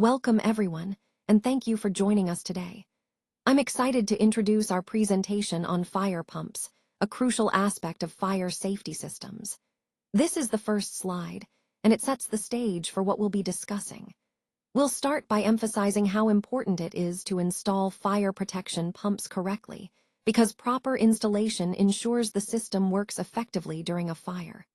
Welcome everyone, and thank you for joining us today. I'm excited to introduce our presentation on fire pumps, a crucial aspect of fire safety systems. This is the first slide, and it sets the stage for what we'll be discussing. We'll start by emphasizing how important it is to install fire protection pumps correctly, because proper installation ensures the system works effectively during a fire.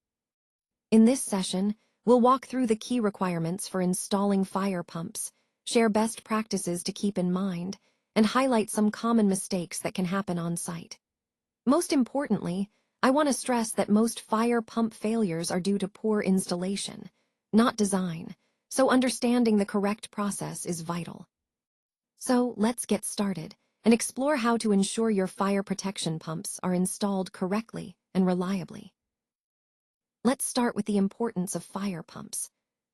In this session, we'll walk through the key requirements for installing fire pumps, share best practices to keep in mind, and highlight some common mistakes that can happen on site. Most importantly, I want to stress that most fire pump failures are due to poor installation, not design, so understanding the correct process is vital. So let's get started and explore how to ensure your fire protection pumps are installed correctly and reliably. Let's start with the importance of fire pumps.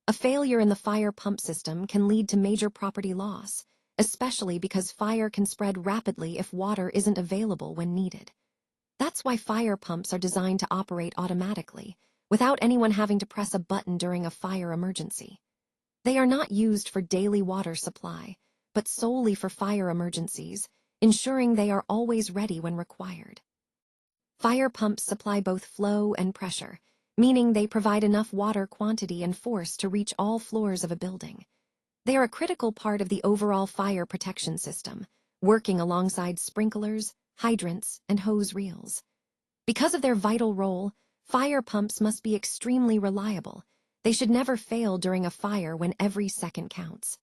A failure in the fire pump system can lead to major property loss, especially because fire can spread rapidly if water isn't available when needed. That's why fire pumps are designed to operate automatically, without anyone having to press a button during a fire emergency. They are not used for daily water supply, but solely for fire emergencies, ensuring they are always ready when required. Fire pumps supply both flow and pressure, meaning they provide enough water quantity and force to reach all floors of a building. They are a critical part of the overall fire protection system, working alongside sprinklers, hydrants, and hose reels. Because of their vital role, fire pumps must be extremely reliable. They should never fail during a fire when every second counts.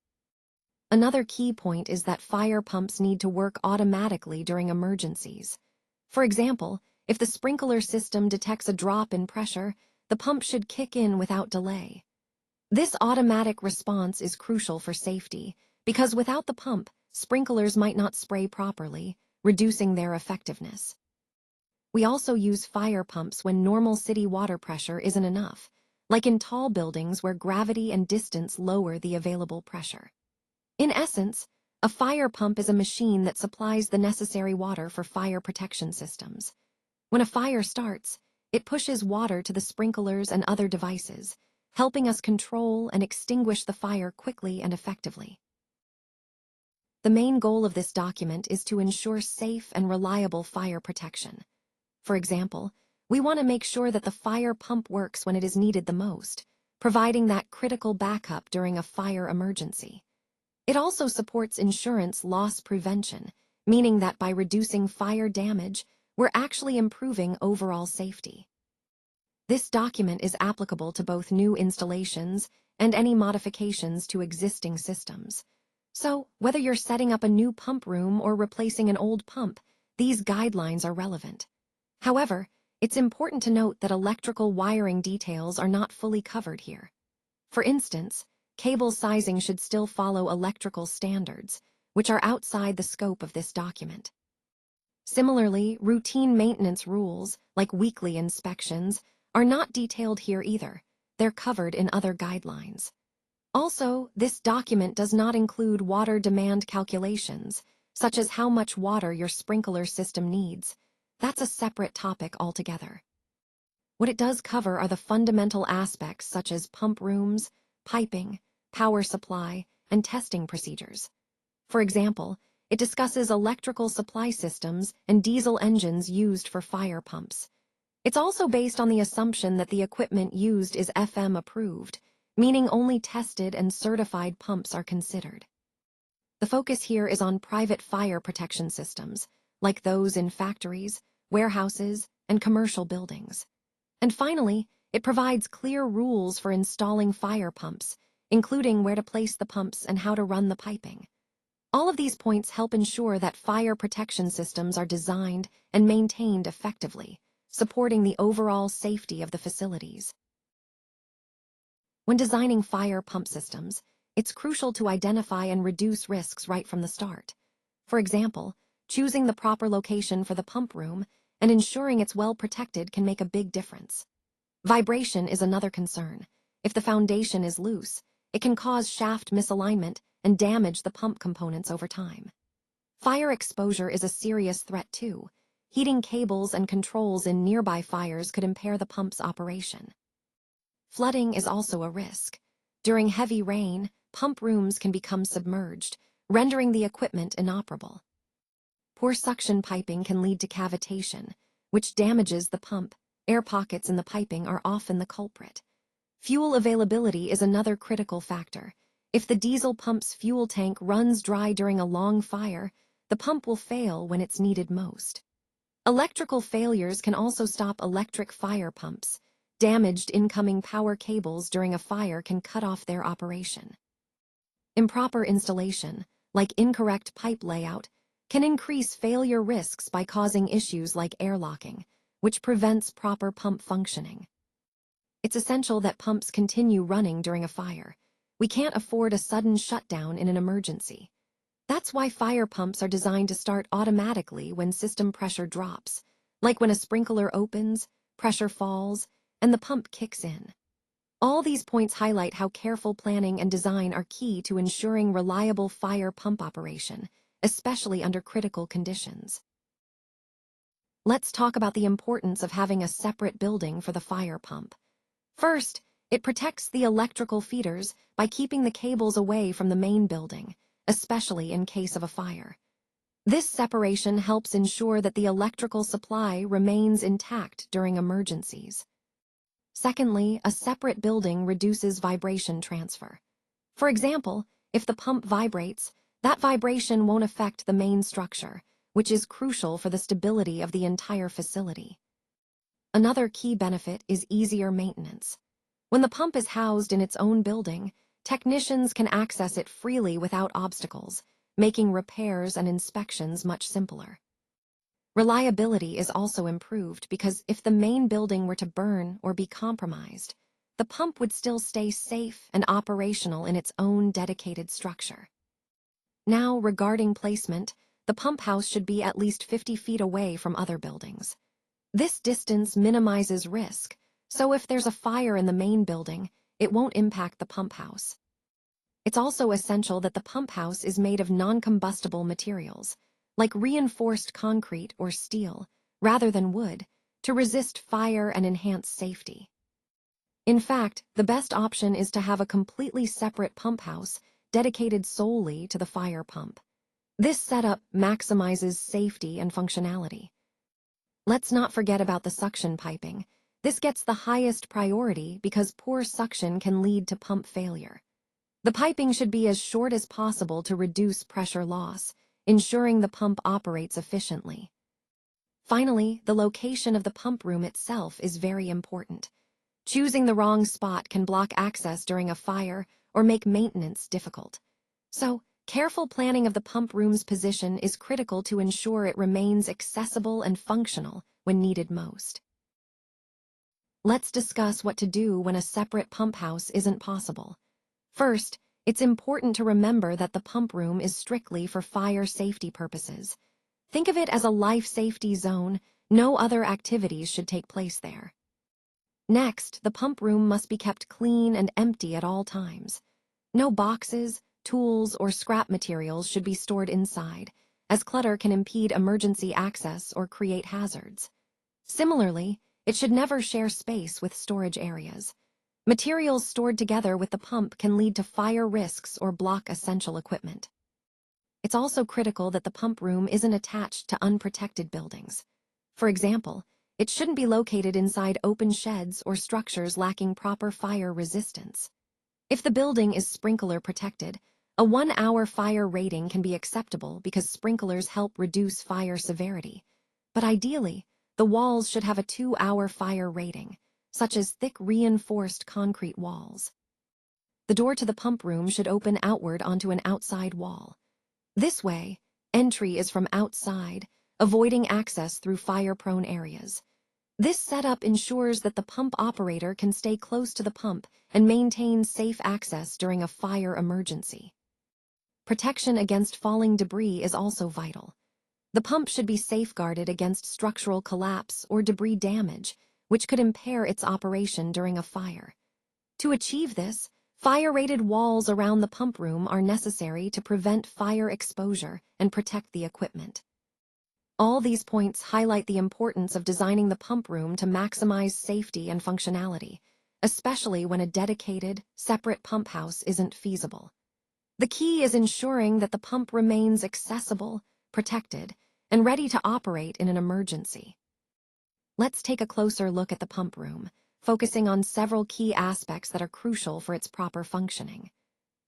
Another key point is that fire pumps need to work automatically during emergencies. For example, if the sprinkler system detects a drop in pressure, the pump should kick in without delay. This automatic response is crucial for safety, because without the pump, sprinklers might not spray properly, reducing their effectiveness. We also use fire pumps when normal city water pressure isn't enough, like in tall buildings where gravity and distance lower the available pressure. In essence, a fire pump is a machine that supplies the necessary water for fire protection systems. When a fire starts, it pushes water to the sprinklers and other devices, helping us control and extinguish the fire quickly and effectively. The main goal of this document is to ensure safe and reliable fire protection. For example, we want to make sure that the fire pump works when it is needed the most, providing that critical backup during a fire emergency. It also supports insurance loss prevention, meaning that by reducing fire damage, we're actually improving overall safety. This document is applicable to both new installations and any modifications to existing systems. So, whether you're setting up a new pump room or replacing an old pump, these guidelines are relevant. However, it's important to note that electrical wiring details are not fully covered here. For instance, cable sizing should still follow electrical standards, which are outside the scope of this document. Similarly, routine maintenance rules, like weekly inspections, are not detailed here either. They're covered in other guidelines. Also, this document does not include water demand calculations, such as how much water your sprinkler system needs. That's a separate topic altogether. What it does cover are the fundamental aspects such as pump rooms, piping, power supply, and testing procedures. For example, it discusses electrical supply systems and diesel engines used for fire pumps. It's also based on the assumption that the equipment used is FM approved, meaning only tested and certified pumps are considered. The focus here is on private fire protection systems, like those in factories, warehouses, and commercial buildings. And finally, it provides clear rules for installing fire pumps, including where to place the pumps and how to run the piping. All of these points help ensure that fire protection systems are designed and maintained effectively, supporting the overall safety of the facilities. When designing fire pump systems, it's crucial to identify and reduce risks right from the start. For example, choosing the proper location for the pump room and ensuring it's well protected can make a big difference. Vibration is another concern. If the foundation is loose, it can cause shaft misalignment and damage the pump components over time. Fire exposure is a serious threat too. Heating cables and controls in nearby fires could impair the pump's operation. Flooding is also a risk. During heavy rain, pump rooms can become submerged, rendering the equipment inoperable. Poor suction piping can lead to cavitation, which damages the pump. Air pockets in the piping are often the culprit. Fuel availability is another critical factor. If the diesel pump's fuel tank runs dry during a long fire, the pump will fail when it's needed most. Electrical failures can also stop electric fire pumps. Damaged incoming power cables during a fire can cut off their operation. Improper installation, like incorrect pipe layout, can increase failure risks by causing issues like airlocking, which prevents proper pump functioning. It's essential that pumps continue running during a fire. We can't afford a sudden shutdown in an emergency. That's why fire pumps are designed to start automatically when system pressure drops, like when a sprinkler opens, pressure falls, and the pump kicks in. All these points highlight how careful planning and design are key to ensuring reliable fire pump operation, especially under critical conditions. Let's talk about the importance of having a separate building for the fire pump. First, it protects the electrical feeders by keeping the cables away from the main building, especially in case of a fire. This separation helps ensure that the electrical supply remains intact during emergencies. Secondly, a separate building reduces vibration transfer. For example, if the pump vibrates, that vibration won't affect the main structure, which is crucial for the stability of the entire facility. Another key benefit is easier maintenance. When the pump is housed in its own building, technicians can access it freely without obstacles, making repairs and inspections much simpler. Reliability is also improved because if the main building were to burn or be compromised, the pump would still stay safe and operational in its own dedicated structure. Now, regarding placement, the pump house should be at least 50 feet away from other buildings. This distance minimizes risk, so if there's a fire in the main building, it won't impact the pump house. It's also essential that the pump house is made of non-combustible materials, like reinforced concrete or steel, rather than wood, to resist fire and enhance safety. In fact, the best option is to have a completely separate pump house dedicated solely to the fire pump. This setup maximizes safety and functionality. Let's not forget about the suction piping. This gets the highest priority because poor suction can lead to pump failure. The piping should be as short as possible to reduce pressure loss, ensuring the pump operates efficiently. Finally, the location of the pump room itself is very important. Choosing the wrong spot can block access during a fire or make maintenance difficult. So, careful planning of the pump room's position is critical to ensure it remains accessible and functional when needed most. Let's discuss what to do when a separate pump house isn't possible. First, it's important to remember that the pump room is strictly for fire safety purposes. Think of it as a life safety zone. No other activities should take place there. Next, the pump room must be kept clean and empty at all times. No boxes, tools, or scrap materials should be stored inside, as clutter can impede emergency access or create hazards. Similarly, it should never share space with storage areas. Materials stored together with the pump can lead to fire risks or block essential equipment. It's also critical that the pump room isn't attached to unprotected buildings. For example, it shouldn't be located inside open sheds or structures lacking proper fire resistance. If the building is sprinkler protected, a 1-hour fire rating can be acceptable because sprinklers help reduce fire severity. But ideally, the walls should have a 2-hour fire rating, such as thick reinforced concrete walls. The door to the pump room should open outward onto an outside wall. This way, entry is from outside, avoiding access through fire-prone areas. This setup ensures that the pump operator can stay close to the pump and maintain safe access during a fire emergency. Protection against falling debris is also vital. The pump should be safeguarded against structural collapse or debris damage, which could impair its operation during a fire. To achieve this, fire-rated walls around the pump room are necessary to prevent fire exposure and protect the equipment. All these points highlight the importance of designing the pump room to maximize safety and functionality, especially when a dedicated, separate pump house isn't feasible. The key is ensuring that the pump remains accessible, protected, and ready to operate in an emergency. Let's take a closer look at the pump room, focusing on several key aspects that are crucial for its proper functioning.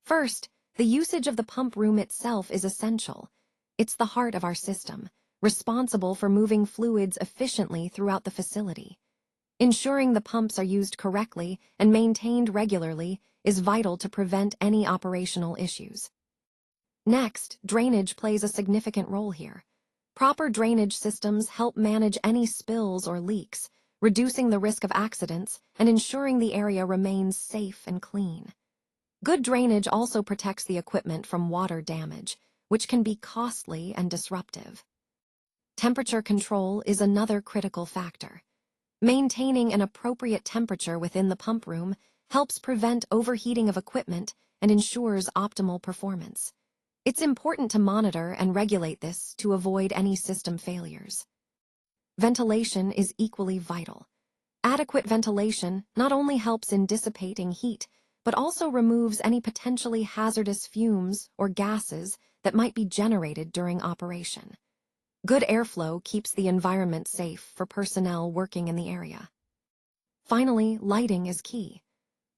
First, the usage of the pump room itself is essential. It's the heart of our system, responsible for moving fluids efficiently throughout the facility. Ensuring the pumps are used correctly and maintained regularly is vital to prevent any operational issues. Next, drainage plays a significant role here. Proper drainage systems help manage any spills or leaks, reducing the risk of accidents and ensuring the area remains safe and clean. Good drainage also protects the equipment from water damage, which can be costly and disruptive. Temperature control is another critical factor. Maintaining an appropriate temperature within the pump room helps prevent overheating of equipment and ensures optimal performance. It's important to monitor and regulate this to avoid any system failures. Ventilation is equally vital. Adequate ventilation not only helps in dissipating heat, but also removes any potentially hazardous fumes or gases that might be generated during operation. Good airflow keeps the environment safe for personnel working in the area. Finally, lighting is key.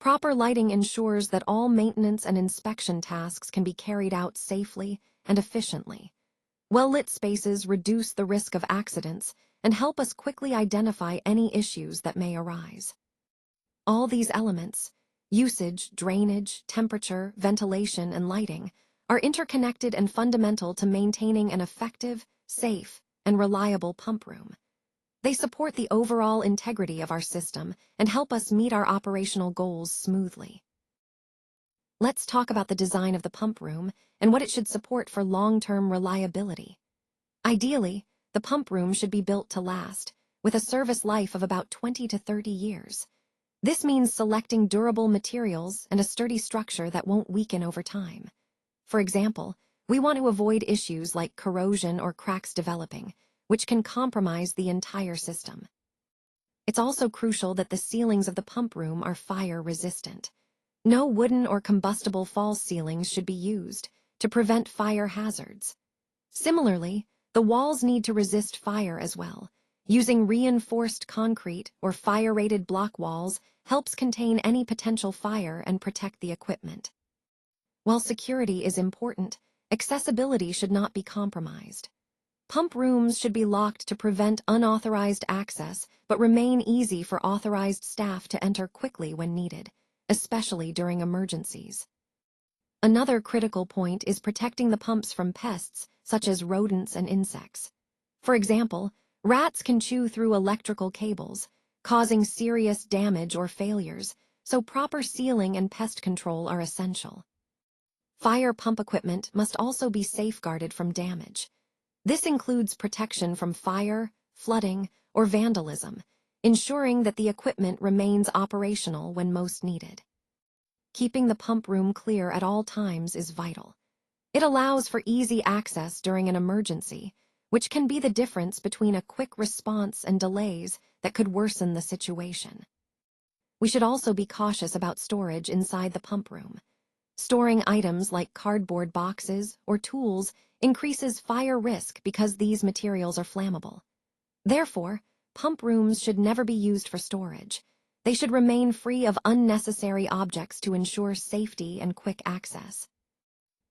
Proper lighting ensures that all maintenance and inspection tasks can be carried out safely and efficiently. Well-lit spaces reduce the risk of accidents and help us quickly identify any issues that may arise. All these elements, usage, drainage, temperature, ventilation, and lighting, are interconnected and fundamental to maintaining an effective, safe, and reliable pump room. They support the overall integrity of our system and help us meet our operational goals smoothly. Let's talk about the design of the pump room and what it should support for long-term reliability. Ideally, the pump room should be built to last, with a service life of about 20 to 30 years. This means selecting durable materials and a sturdy structure that won't weaken over time. For example, we want to avoid issues like corrosion or cracks developing, which can compromise the entire system. It's also crucial that the ceilings of the pump room are fire-resistant. No wooden or combustible false ceilings should be used to prevent fire hazards. Similarly, the walls need to resist fire as well. Using reinforced concrete or fire-rated block walls helps contain any potential fire and protect the equipment. While security is important, accessibility should not be compromised. Pump rooms should be locked to prevent unauthorized access, but remain easy for authorized staff to enter quickly when needed, especially during emergencies. Another critical point is protecting the pumps from pests, such as rodents and insects. For example, rats can chew through electrical cables, causing serious damage or failures, so proper sealing and pest control are essential. Fire pump equipment must also be safeguarded from damage. This includes protection from fire, flooding, or vandalism, ensuring that the equipment remains operational when most needed. Keeping the pump room clear at all times is vital. It allows for easy access during an emergency, which can be the difference between a quick response and delays that could worsen the situation. We should also be cautious about storage inside the pump room. Storing items like cardboard boxes or tools increases fire risk because these materials are flammable. Therefore, pump rooms should never be used for storage. They should remain free of unnecessary objects to ensure safety and quick access.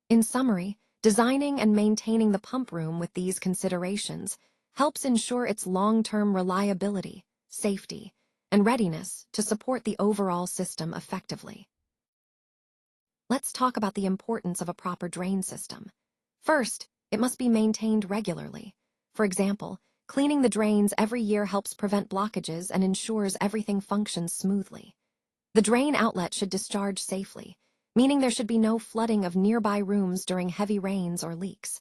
In summary, designing and maintaining the pump room with these considerations helps ensure its long-term reliability, safety, and readiness to support the overall system effectively. Let's talk about the importance of a proper drain system. First, it must be maintained regularly. For example, cleaning the drains every year helps prevent blockages and ensures everything functions smoothly. The drain outlet should discharge safely, meaning there should be no flooding of nearby rooms during heavy rains or leaks.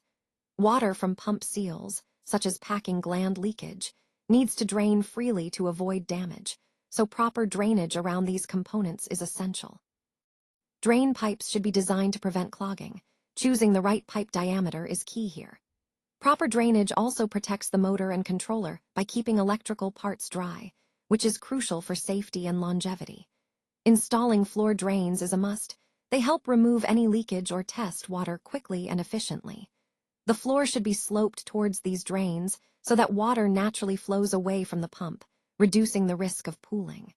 Water from pump seals, such as packing gland leakage, needs to drain freely to avoid damage, so proper drainage around these components is essential. Drain pipes should be designed to prevent clogging. Choosing the right pipe diameter is key here. Proper drainage also protects the motor and controller by keeping electrical parts dry, which is crucial for safety and longevity. Installing floor drains is a must. They help remove any leakage or test water quickly and efficiently. The floor should be sloped towards these drains so that water naturally flows away from the pump, reducing the risk of pooling.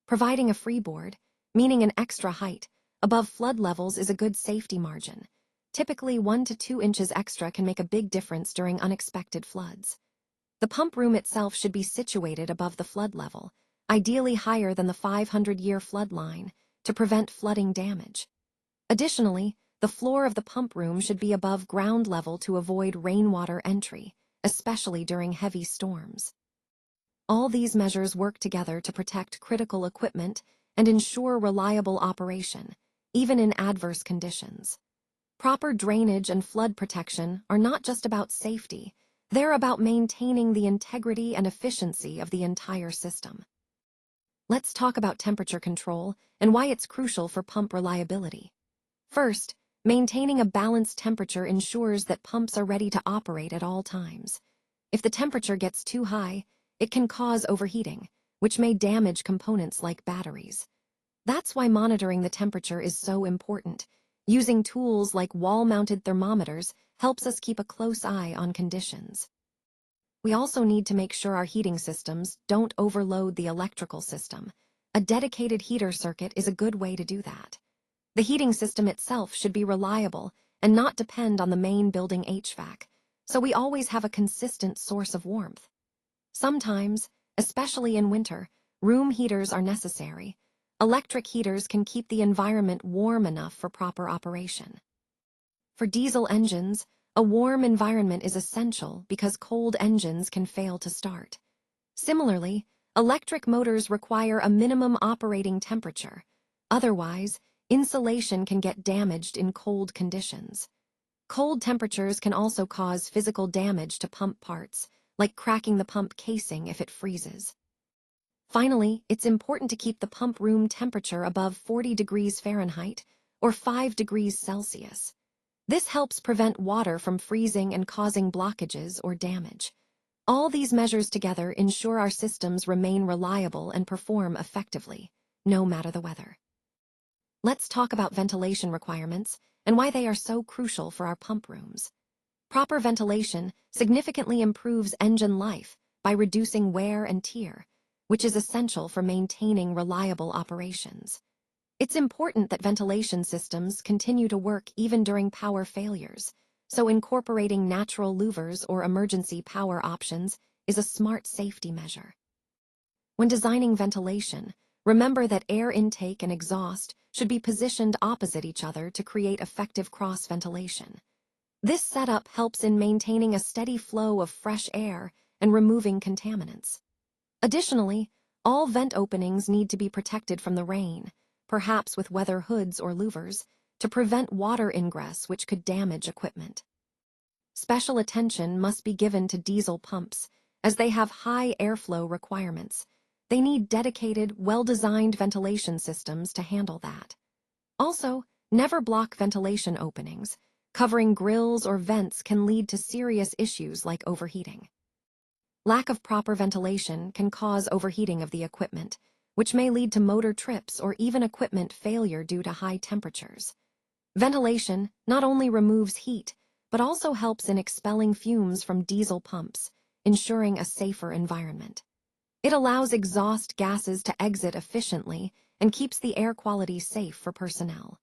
Providing a freeboard, meaning an extra height, above flood levels is a good safety margin. Typically 1 to 2 inches extra can make a big difference during unexpected floods. The pump room itself should be situated above the flood level, ideally higher than the 500-year flood line, to prevent flooding damage. Additionally, the floor of the pump room should be above ground level to avoid rainwater entry, especially during heavy storms. All these measures work together to protect critical equipment and ensure reliable operation, even in adverse conditions. Proper drainage and flood protection are not just about safety, they're about maintaining the integrity and efficiency of the entire system. Let's talk about temperature control and why it's crucial for pump reliability. First, maintaining a balanced temperature ensures that pumps are ready to operate at all times. If the temperature gets too high, it can cause overheating, which may damage components like batteries. That's why monitoring the temperature is so important. Using tools like wall-mounted thermometers helps us keep a close eye on conditions. We also need to make sure our heating systems don't overload the electrical system. A dedicated heater circuit is a good way to do that. The heating system itself should be reliable and not depend on the main building HVAC, so we always have a consistent source of warmth. Sometimes, especially in winter, room heaters are necessary. Electric heaters can keep the environment warm enough for proper operation. For diesel engines, a warm environment is essential because cold engines can fail to start. Similarly, electric motors require a minimum operating temperature. Otherwise, insulation can get damaged in cold conditions. Cold temperatures can also cause physical damage to pump parts, like cracking the pump casing if it freezes. Finally, it's important to keep the pump room temperature above 40 degrees Fahrenheit or 5 degrees Celsius. This helps prevent water from freezing and causing blockages or damage. All these measures together ensure our systems remain reliable and perform effectively, no matter the weather. Let's talk about ventilation requirements and why they are so crucial for our pump rooms. Proper ventilation significantly improves engine life by reducing wear and tear, which is essential for maintaining reliable operations. It's important that ventilation systems continue to work even during power failures, so incorporating natural louvers or emergency power options is a smart safety measure. When designing ventilation, remember that air intake and exhaust should be positioned opposite each other to create effective cross-ventilation. This setup helps in maintaining a steady flow of fresh air and removing contaminants. Additionally, all vent openings need to be protected from the rain, perhaps with weather hoods or louvers, to prevent water ingress which could damage equipment. Special attention must be given to diesel pumps, as they have high airflow requirements. They need dedicated, well-designed ventilation systems to handle that. Also, never block ventilation openings. Covering grills or vents can lead to serious issues like overheating. Lack of proper ventilation can cause overheating of the equipment, which may lead to motor trips or even equipment failure due to high temperatures. Ventilation not only removes heat, but also helps in expelling fumes from diesel pumps, ensuring a safer environment. It allows exhaust gases to exit efficiently and keeps the air quality safe for personnel.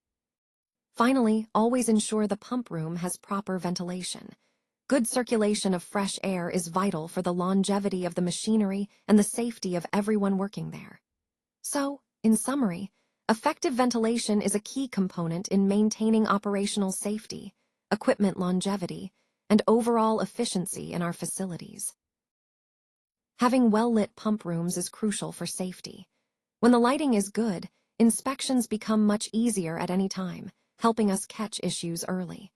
Finally, always ensure the pump room has proper ventilation. Good circulation of fresh air is vital for the longevity of the machinery and the safety of everyone working there. So, in summary, effective ventilation is a key component in maintaining operational safety, equipment longevity, and overall efficiency in our facilities. Having well-lit pump rooms is crucial for safety. When the lighting is good, inspections become much easier at any time, helping us catch issues early.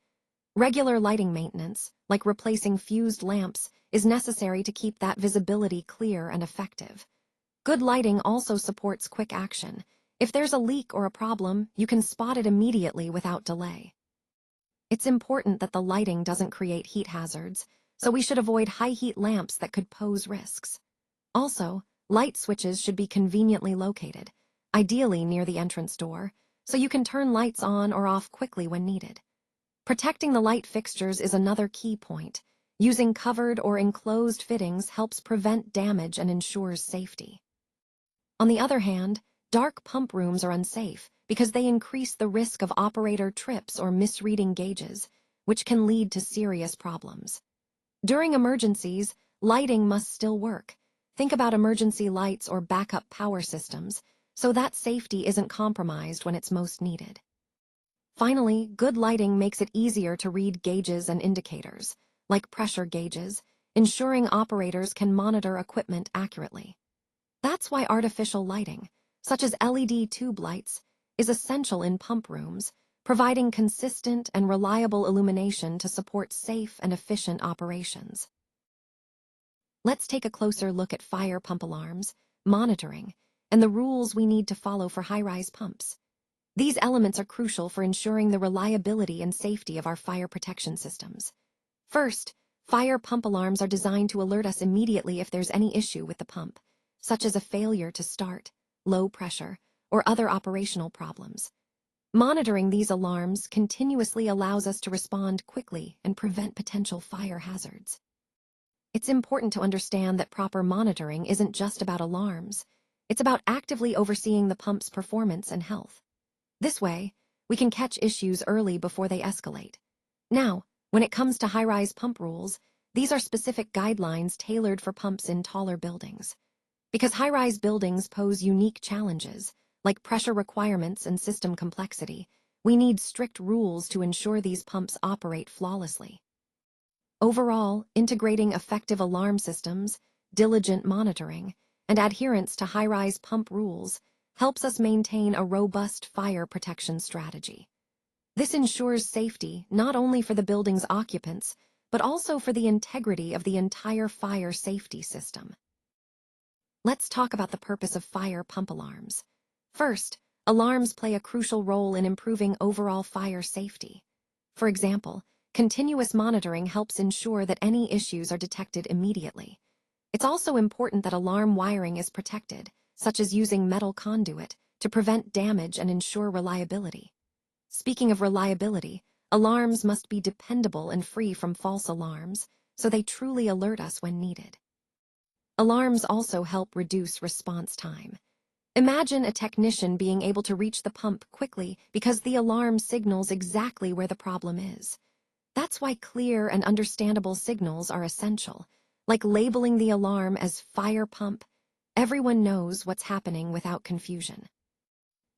Regular lighting maintenance, like replacing fused lamps, is necessary to keep that visibility clear and effective. Good lighting also supports quick action. If there's a leak or a problem, you can spot it immediately without delay. It's important that the lighting doesn't create heat hazards, so we should avoid high-heat lamps that could pose risks. Also, light switches should be conveniently located, ideally near the entrance door, so you can turn lights on or off quickly when needed. Protecting the light fixtures is another key point. Using covered or enclosed fittings helps prevent damage and ensures safety. On the other hand, dark pump rooms are unsafe because they increase the risk of operator trips or misreading gauges, which can lead to serious problems. During emergencies, lighting must still work. Think about emergency lights or backup power systems, so that safety isn't compromised when it's most needed. Finally, good lighting makes it easier to read gauges and indicators, like pressure gauges, ensuring operators can monitor equipment accurately. That's why artificial lighting, such as LED tube lights, is essential in pump rooms, providing consistent and reliable illumination to support safe and efficient operations. Let's take a closer look at fire pump alarms, monitoring, and the rules we need to follow for high-rise pumps. These elements are crucial for ensuring the reliability and safety of our fire protection systems. First, fire pump alarms are designed to alert us immediately if there's any issue with the pump, such as a failure to start, low pressure, or other operational problems. Monitoring these alarms continuously allows us to respond quickly and prevent potential fire hazards. It's important to understand that proper monitoring isn't just about alarms. It's about actively overseeing the pump's performance and health. This way, we can catch issues early before they escalate. Now, when it comes to high-rise pump rules, these are specific guidelines tailored for pumps in taller buildings. Because high-rise buildings pose unique challenges, like pressure requirements and system complexity, we need strict rules to ensure these pumps operate flawlessly. Overall, integrating effective alarm systems, diligent monitoring, and adherence to high-rise pump rules helps us maintain a robust fire protection strategy. This ensures safety not only for the building's occupants, but also for the integrity of the entire fire safety system. Let's talk about the purpose of fire pump alarms. First, alarms play a crucial role in improving overall fire safety. For example, continuous monitoring helps ensure that any issues are detected immediately. It's also important that alarm wiring is protected, such as using metal conduit, to prevent damage and ensure reliability. Speaking of reliability, alarms must be dependable and free from false alarms, so they truly alert us when needed. Alarms also help reduce response time. Imagine a technician being able to reach the pump quickly because the alarm signals exactly where the problem is. That's why clear and understandable signals are essential, like labeling the alarm as fire pump. Everyone knows what's happening without confusion.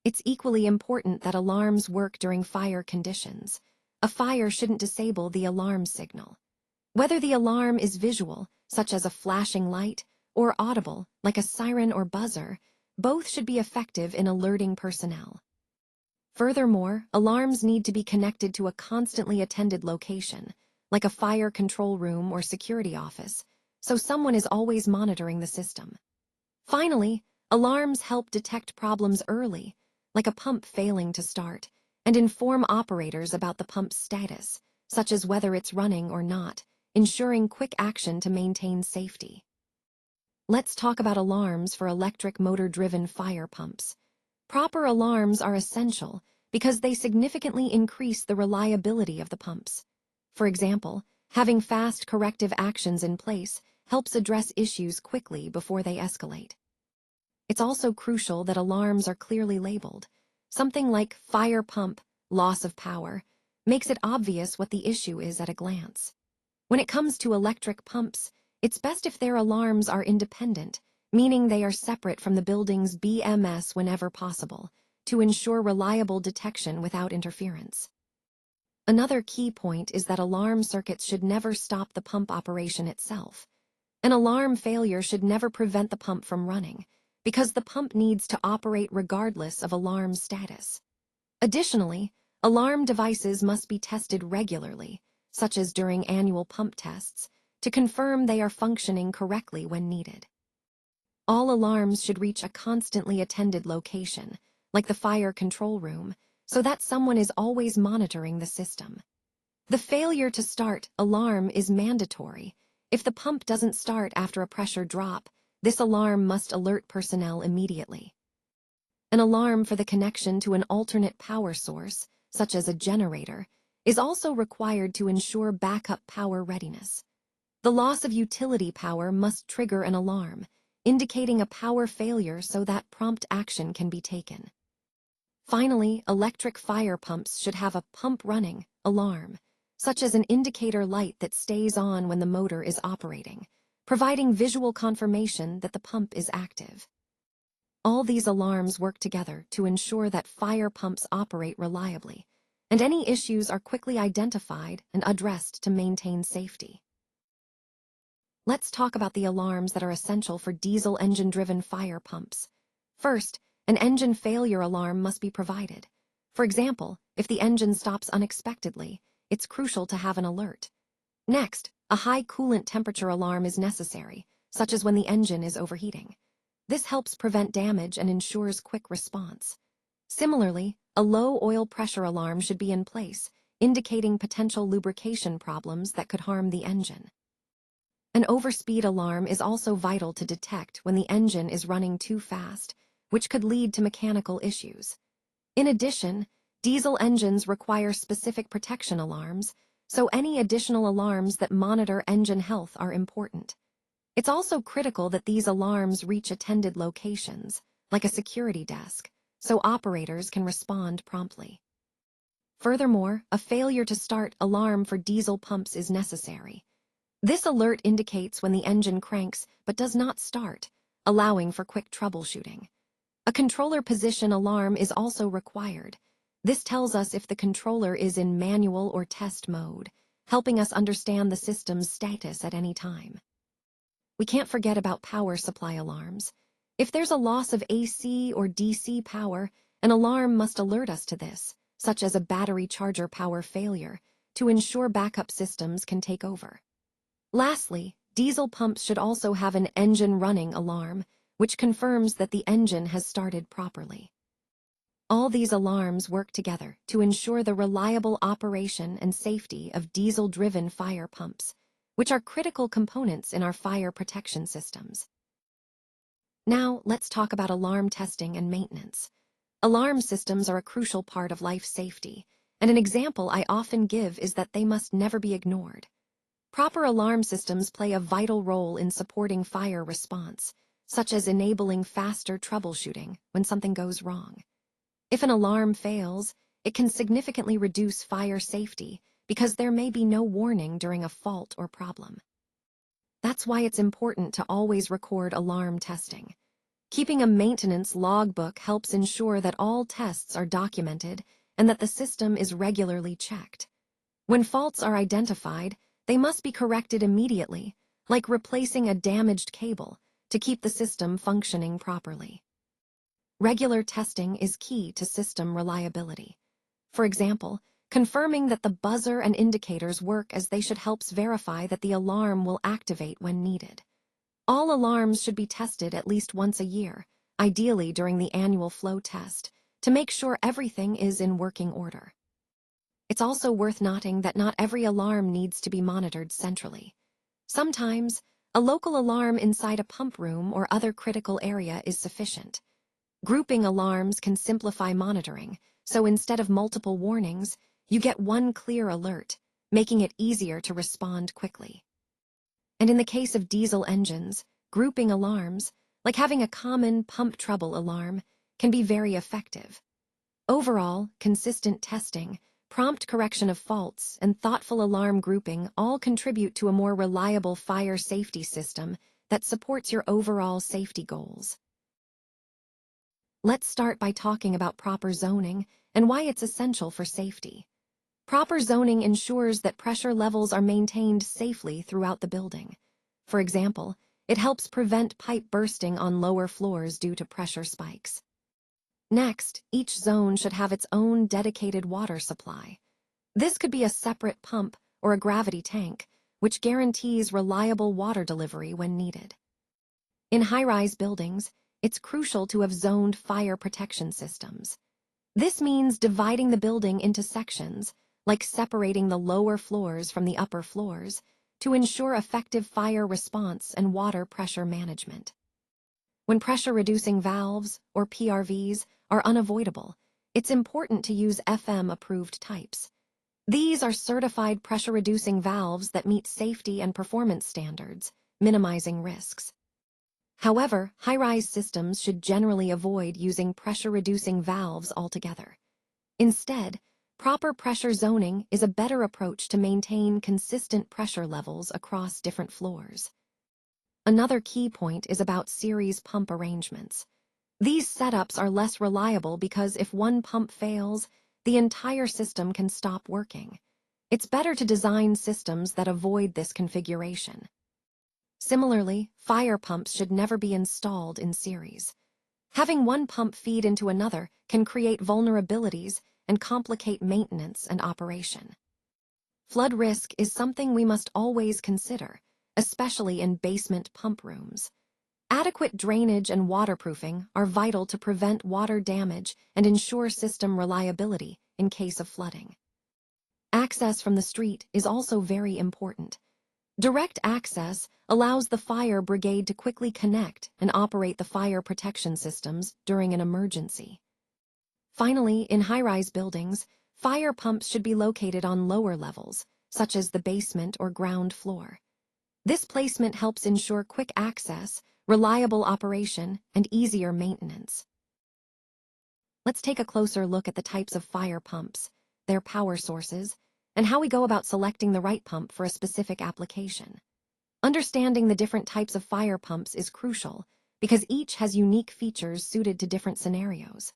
It's equally important that alarms work during fire conditions. A fire shouldn't disable the alarm signal. Whether the alarm is visual, such as a flashing light, or audible, like a siren or buzzer, both should be effective in alerting personnel. Furthermore, alarms need to be connected to a constantly attended location, like a fire control room or security office, so someone is always monitoring the system. Finally, alarms help detect problems early, like a pump failing to start, and inform operators about the pump's status, such as whether it's running or not, ensuring quick action to maintain safety. Let's talk about alarms for electric motor-driven fire pumps. Proper alarms are essential because they significantly increase the reliability of the pumps. For example, having fast corrective actions in place helps address issues quickly before they escalate. It's also crucial that alarms are clearly labeled. Something like fire pump, loss of power, makes it obvious what the issue is at a glance. When it comes to electric pumps, it's best if their alarms are independent, meaning they are separate from the building's BMS whenever possible, to ensure reliable detection without interference. Another key point is that alarm circuits should never stop the pump operation itself. An alarm failure should never prevent the pump from running, because the pump needs to operate regardless of alarm status. Additionally, alarm devices must be tested regularly, such as during annual pump tests, to confirm they are functioning correctly when needed. All alarms should reach a constantly attended location, like the fire control room, so that someone is always monitoring the system. The failure to start alarm is mandatory. If the pump doesn't start after a pressure drop, this alarm must alert personnel immediately. An alarm for the connection to an alternate power source, such as a generator, is also required to ensure backup power readiness. The loss of utility power must trigger an alarm, indicating a power failure so that prompt action can be taken. Finally, electric fire pumps should have a pump running alarm, such as an indicator light that stays on when the motor is operating, providing visual confirmation that the pump is active. All these alarms work together to ensure that fire pumps operate reliably, and any issues are quickly identified and addressed to maintain safety. Let's talk about the alarms that are essential for diesel engine-driven fire pumps. First, an engine failure alarm must be provided. For example, if the engine stops unexpectedly, it's crucial to have an alert. Next, a high coolant temperature alarm is necessary, such as when the engine is overheating. This helps prevent damage and ensures quick response. Similarly, a low oil pressure alarm should be in place, indicating potential lubrication problems that could harm the engine. An overspeed alarm is also vital to detect when the engine is running too fast, which could lead to mechanical issues. In addition, diesel engines require specific protection alarms, so any additional alarms that monitor engine health are important. It's also critical that these alarms reach attended locations, like a security desk, so operators can respond promptly. Furthermore, a failure to start alarm for diesel pumps is necessary. This alert indicates when the engine cranks but does not start, allowing for quick troubleshooting. A controller position alarm is also required. This tells us if the controller is in manual or test mode, helping us understand the system's status at any time. We can't forget about power supply alarms. If there's a loss of AC or DC power, an alarm must alert us to this, such as a battery charger power failure, to ensure backup systems can take over. Lastly, diesel pumps should also have an engine running alarm, which confirms that the engine has started properly. All these alarms work together to ensure the reliable operation and safety of diesel-driven fire pumps, which are critical components in our fire protection systems. Now, let's talk about alarm testing and maintenance. Alarm systems are a crucial part of life safety, and an example I often give is that they must never be ignored. Proper alarm systems play a vital role in supporting fire response, such as enabling faster troubleshooting when something goes wrong. If an alarm fails, it can significantly reduce fire safety because there may be no warning during a fault or problem. That's why it's important to always record alarm testing. Keeping a maintenance logbook helps ensure that all tests are documented and that the system is regularly checked. When faults are identified, they must be corrected immediately, like replacing a damaged cable, to keep the system functioning properly. Regular testing is key to system reliability. For example, confirming that the buzzer and indicators work as they should helps verify that the alarm will activate when needed. All alarms should be tested at least once a year, ideally during the annual flow test, to make sure everything is in working order. It's also worth noting that not every alarm needs to be monitored centrally. Sometimes, a local alarm inside a pump room or other critical area is sufficient. Grouping alarms can simplify monitoring, so instead of multiple warnings, you get one clear alert, making it easier to respond quickly. And in the case of diesel engines, grouping alarms, like having a common pump trouble alarm, can be very effective. Overall, consistent testing, prompt correction of faults, and thoughtful alarm grouping all contribute to a more reliable fire safety system that supports your overall safety goals. Let's start by talking about proper zoning and why it's essential for safety. Proper zoning ensures that pressure levels are maintained safely throughout the building. For example, it helps prevent pipe bursting on lower floors due to pressure spikes. Next, each zone should have its own dedicated water supply. This could be a separate pump or a gravity tank, which guarantees reliable water delivery when needed. In high-rise buildings, it's crucial to have zoned fire protection systems. This means dividing the building into sections, like separating the lower floors from the upper floors, to ensure effective fire response and water pressure management. When pressure-reducing valves, or PRVs, are unavoidable, it's important to use FM-approved types. These are certified pressure-reducing valves that meet safety and performance standards, minimizing risks. However, high-rise systems should generally avoid using pressure-reducing valves altogether. Instead, proper pressure zoning is a better approach to maintain consistent pressure levels across different floors. Another key point is about series pump arrangements. These setups are less reliable because if one pump fails, the entire system can stop working. It's better to design systems that avoid this configuration. Similarly, fire pumps should never be installed in series. Having one pump feed into another can create vulnerabilities and complicate maintenance and operation. Flood risk is something we must always consider, especially in basement pump rooms. Adequate drainage and waterproofing are vital to prevent water damage and ensure system reliability in case of flooding. Access from the street is also very important. Direct access allows the fire brigade to quickly connect and operate the fire protection systems during an emergency. Finally, in high-rise buildings, fire pumps should be located on lower levels, such as the basement or ground floor. This placement helps ensure quick access, reliable operation, and easier maintenance. Let's take a closer look at the types of fire pumps, their power sources, and how we go about selecting the right pump for a specific application. Understanding the different types of fire pumps is crucial because each has unique features suited to different scenarios.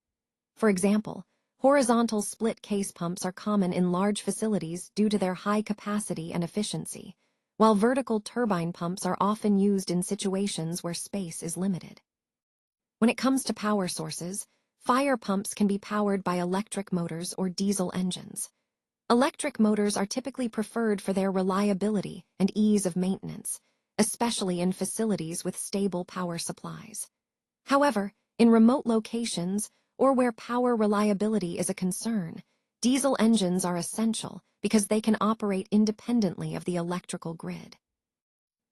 For example, horizontal split-case pumps are common in large facilities due to their high capacity and efficiency, while vertical turbine pumps are often used in situations where space is limited. When it comes to power sources, fire pumps can be powered by electric motors or diesel engines. Electric motors are typically preferred for their reliability and ease of maintenance, especially in facilities with stable power supplies. However, in remote locations or where power reliability is a concern, diesel engines are essential because they can operate independently of the electrical grid.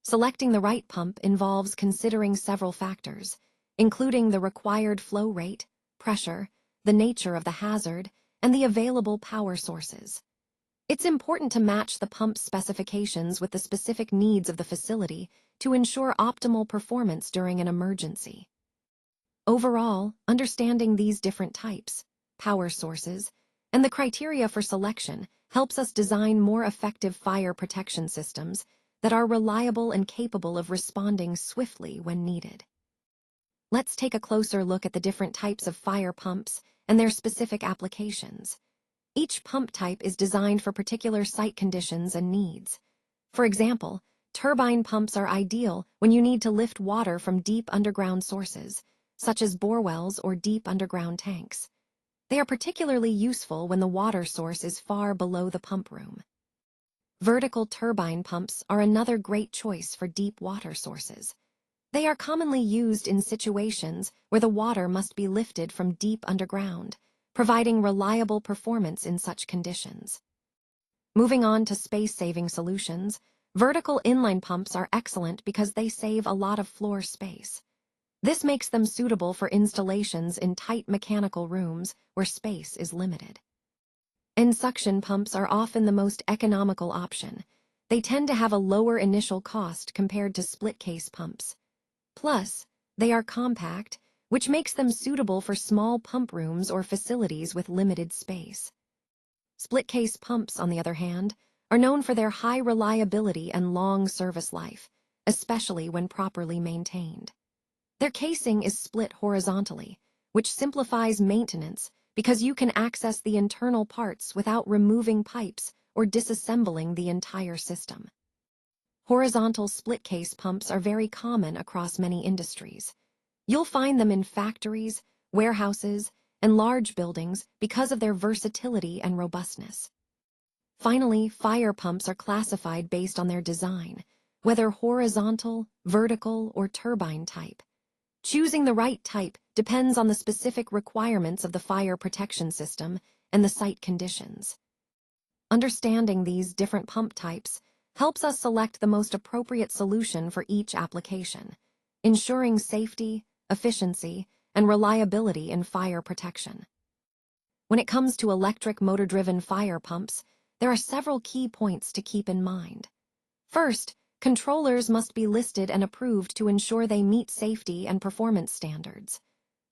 Selecting the right pump involves considering several factors, including the required flow rate, pressure, the nature of the hazard, and the available power sources. It's important to match the pump's specifications with the specific needs of the facility to ensure optimal performance during an emergency. Overall, understanding these different types, power sources, and the criteria for selection helps us design more effective fire protection systems that are reliable and capable of responding swiftly when needed. Let's take a closer look at the different types of fire pumps and their specific applications. Each pump type is designed for particular site conditions and needs. For example, turbine pumps are ideal when you need to lift water from deep underground sources, such as borewells or deep underground tanks. They are particularly useful when the water source is far below the pump room. Vertical turbine pumps are another great choice for deep water sources. They are commonly used in situations where the water must be lifted from deep underground, providing reliable performance in such conditions. Moving on to space-saving solutions, vertical inline pumps are excellent because they save a lot of floor space. This makes them suitable for installations in tight mechanical rooms where space is limited. And suction pumps are often the most economical option. They tend to have a lower initial cost compared to split-case pumps. Plus, they are compact, which makes them suitable for small pump rooms or facilities with limited space. Split-case pumps, on the other hand, are known for their high reliability and long service life, especially when properly maintained. Their casing is split horizontally, which simplifies maintenance because you can access the internal parts without removing pipes or disassembling the entire system. Horizontal split-case pumps are very common across many industries. You'll find them in factories, warehouses, and large buildings because of their versatility and robustness. Finally, fire pumps are classified based on their design, whether horizontal, vertical, or turbine type. Choosing the right type depends on the specific requirements of the fire protection system and the site conditions. Understanding these different pump types helps us select the most appropriate solution for each application, ensuring safety, efficiency, and reliability in fire protection. When it comes to electric motor-driven fire pumps, there are several key points to keep in mind. First, controllers must be listed and approved to ensure they meet safety and performance standards.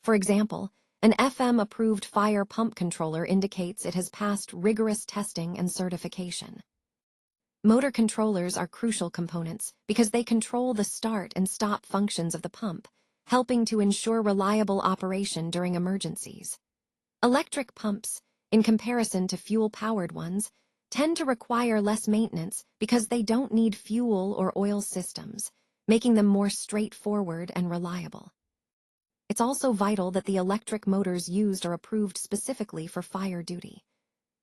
For example, an FM-approved fire pump controller indicates it has passed rigorous testing and certification. Motor controllers are crucial components because they control the start and stop functions of the pump, helping to ensure reliable operation during emergencies. Electric pumps, in comparison to fuel-powered ones, tend to require less maintenance because they don't need fuel or oil systems, making them more straightforward and reliable. It's also vital that the electric motors used are approved specifically for fire duty.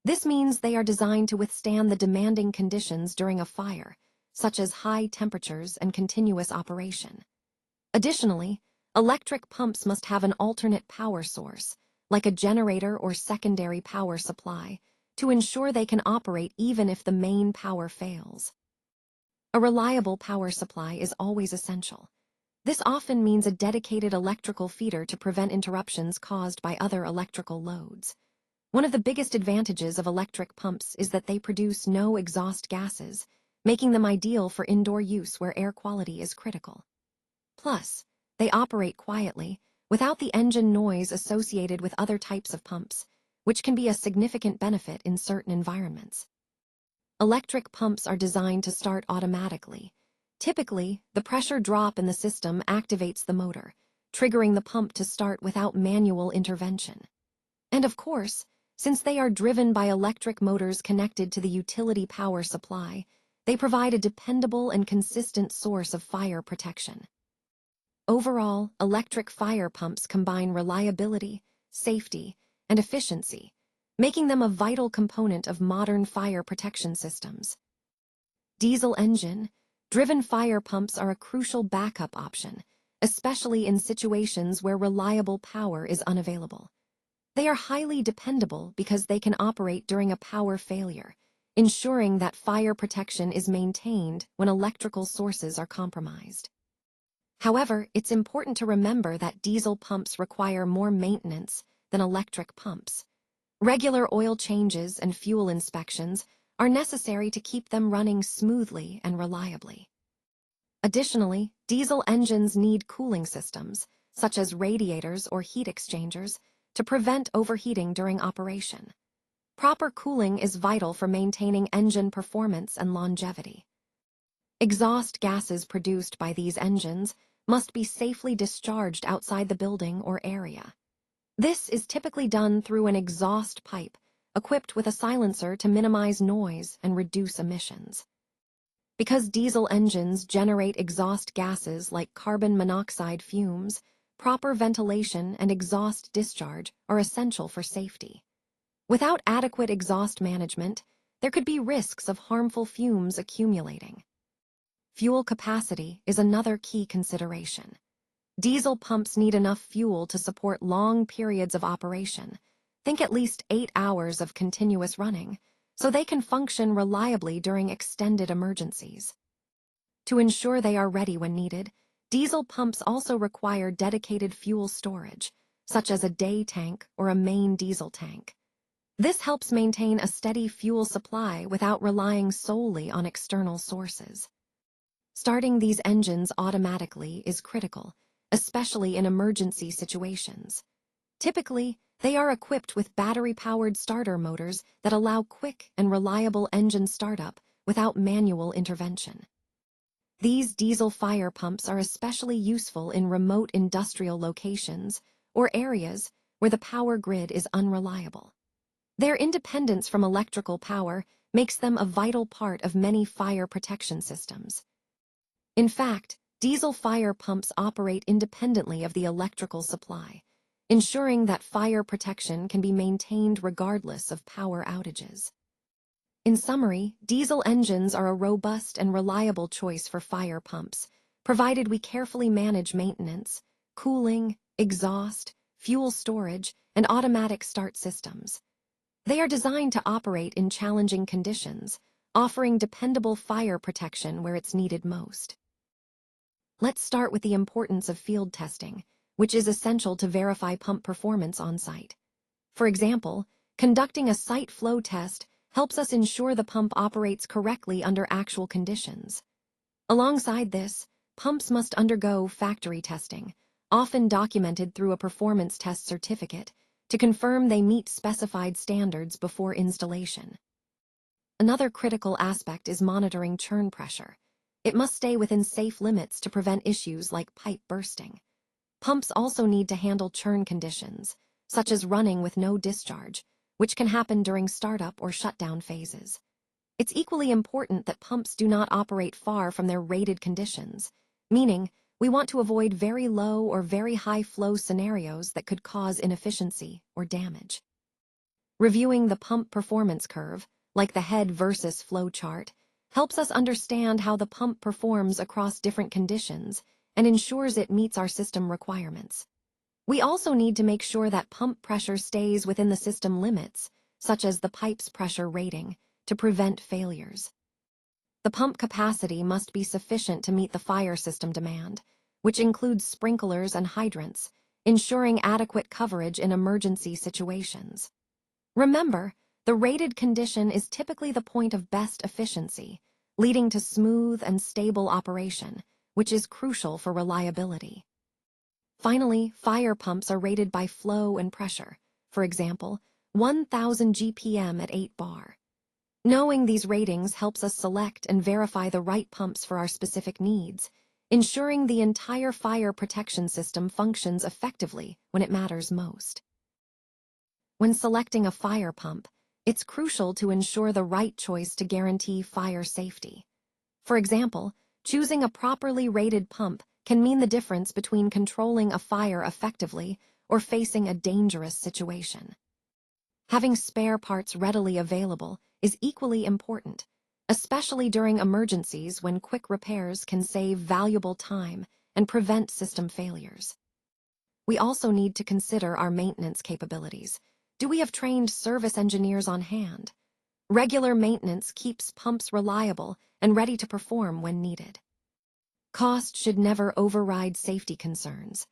This means they are designed to withstand the demanding conditions during a fire, such as high temperatures and continuous operation. Additionally, electric pumps must have an alternate power source, like a generator or secondary power supply, to ensure they can operate even if the main power fails. A reliable power supply is always essential. This often means a dedicated electrical feeder to prevent interruptions caused by other electrical loads. One of the biggest advantages of electric pumps is that they produce no exhaust gases, making them ideal for indoor use where air quality is critical. Plus, they operate quietly, without the engine noise associated with other types of pumps, which can be a significant benefit in certain environments. Electric pumps are designed to start automatically. Typically, the pressure drop in the system activates the motor, triggering the pump to start without manual intervention. And of course, since they are driven by electric motors connected to the utility power supply, they provide a dependable and consistent source of fire protection. Overall, electric fire pumps combine reliability, safety, and efficiency, making them a vital component of modern fire protection systems. Diesel engine-driven fire pumps are a crucial backup option, especially in situations where reliable power is unavailable. They are highly dependable because they can operate during a power failure, ensuring that fire protection is maintained when electrical sources are compromised. However, it's important to remember that diesel pumps require more maintenance than electric pumps. Regular oil changes and fuel inspections are necessary to keep them running smoothly and reliably. Additionally, diesel engines need cooling systems, such as radiators or heat exchangers, to prevent overheating during operation. Proper cooling is vital for maintaining engine performance and longevity. Exhaust gases produced by these engines must be safely discharged outside the building or area. This is typically done through an exhaust pipe equipped with a silencer to minimize noise and reduce emissions. Because diesel engines generate exhaust gases like carbon monoxide fumes, proper ventilation and exhaust discharge are essential for safety. Without adequate exhaust management, there could be risks of harmful fumes accumulating. Fuel capacity is another key consideration. Diesel pumps need enough fuel to support long periods of operation, think at least 8 hours of continuous running, so they can function reliably during extended emergencies. To ensure they are ready when needed, diesel pumps also require dedicated fuel storage, such as a day tank or a main diesel tank. This helps maintain a steady fuel supply without relying solely on external sources. Starting these engines automatically is critical, especially in emergency situations. Typically, they are equipped with battery-powered starter motors that allow quick and reliable engine startup without manual intervention. These diesel fire pumps are especially useful in remote industrial locations or areas where the power grid is unreliable. Their independence from electrical power makes them a vital part of many fire protection systems. In fact, diesel fire pumps operate independently of the electrical supply, ensuring that fire protection can be maintained regardless of power outages. In summary, diesel engines are a robust and reliable choice for fire pumps, provided we carefully manage maintenance, cooling, exhaust, fuel storage, and automatic start systems. They are designed to operate in challenging conditions, offering dependable fire protection where it's needed most. Let's start with the importance of field testing, which is essential to verify pump performance on site. For example, conducting a site flow test helps us ensure the pump operates correctly under actual conditions. Alongside this, pumps must undergo factory testing, often documented through a performance test certificate, to confirm they meet specified standards before installation. Another critical aspect is monitoring churn pressure. It must stay within safe limits to prevent issues like pipe bursting. Pumps also need to handle churn conditions, such as running with no discharge, which can happen during startup or shutdown phases. It's equally important that pumps do not operate far from their rated conditions, meaning we want to avoid very low or very high flow scenarios that could cause inefficiency or damage. Reviewing the pump performance curve, like the head versus flow chart, helps us understand how the pump performs across different conditions and ensures it meets our system requirements. We also need to make sure that pump pressure stays within the system limits, such as the pipe's pressure rating, to prevent failures. The pump capacity must be sufficient to meet the fire system demand, which includes sprinklers and hydrants, ensuring adequate coverage in emergency situations. Remember, the rated condition is typically the point of best efficiency, leading to smooth and stable operation, which is crucial for reliability. Finally, fire pumps are rated by flow and pressure, for example, 1,000 GPM at 8 bar. Knowing these ratings helps us select and verify the right pumps for our specific needs, ensuring the entire fire protection system functions effectively when it matters most. When selecting a fire pump, it's crucial to ensure the right choice to guarantee fire safety. For example, choosing a properly rated pump can mean the difference between controlling a fire effectively or facing a dangerous situation. Having spare parts readily available is equally important, especially during emergencies when quick repairs can save valuable time and prevent system failures. We also need to consider our maintenance capabilities. Do we have trained service engineers on hand? Regular maintenance keeps pumps reliable and ready to perform when needed. Cost should never override safety concerns.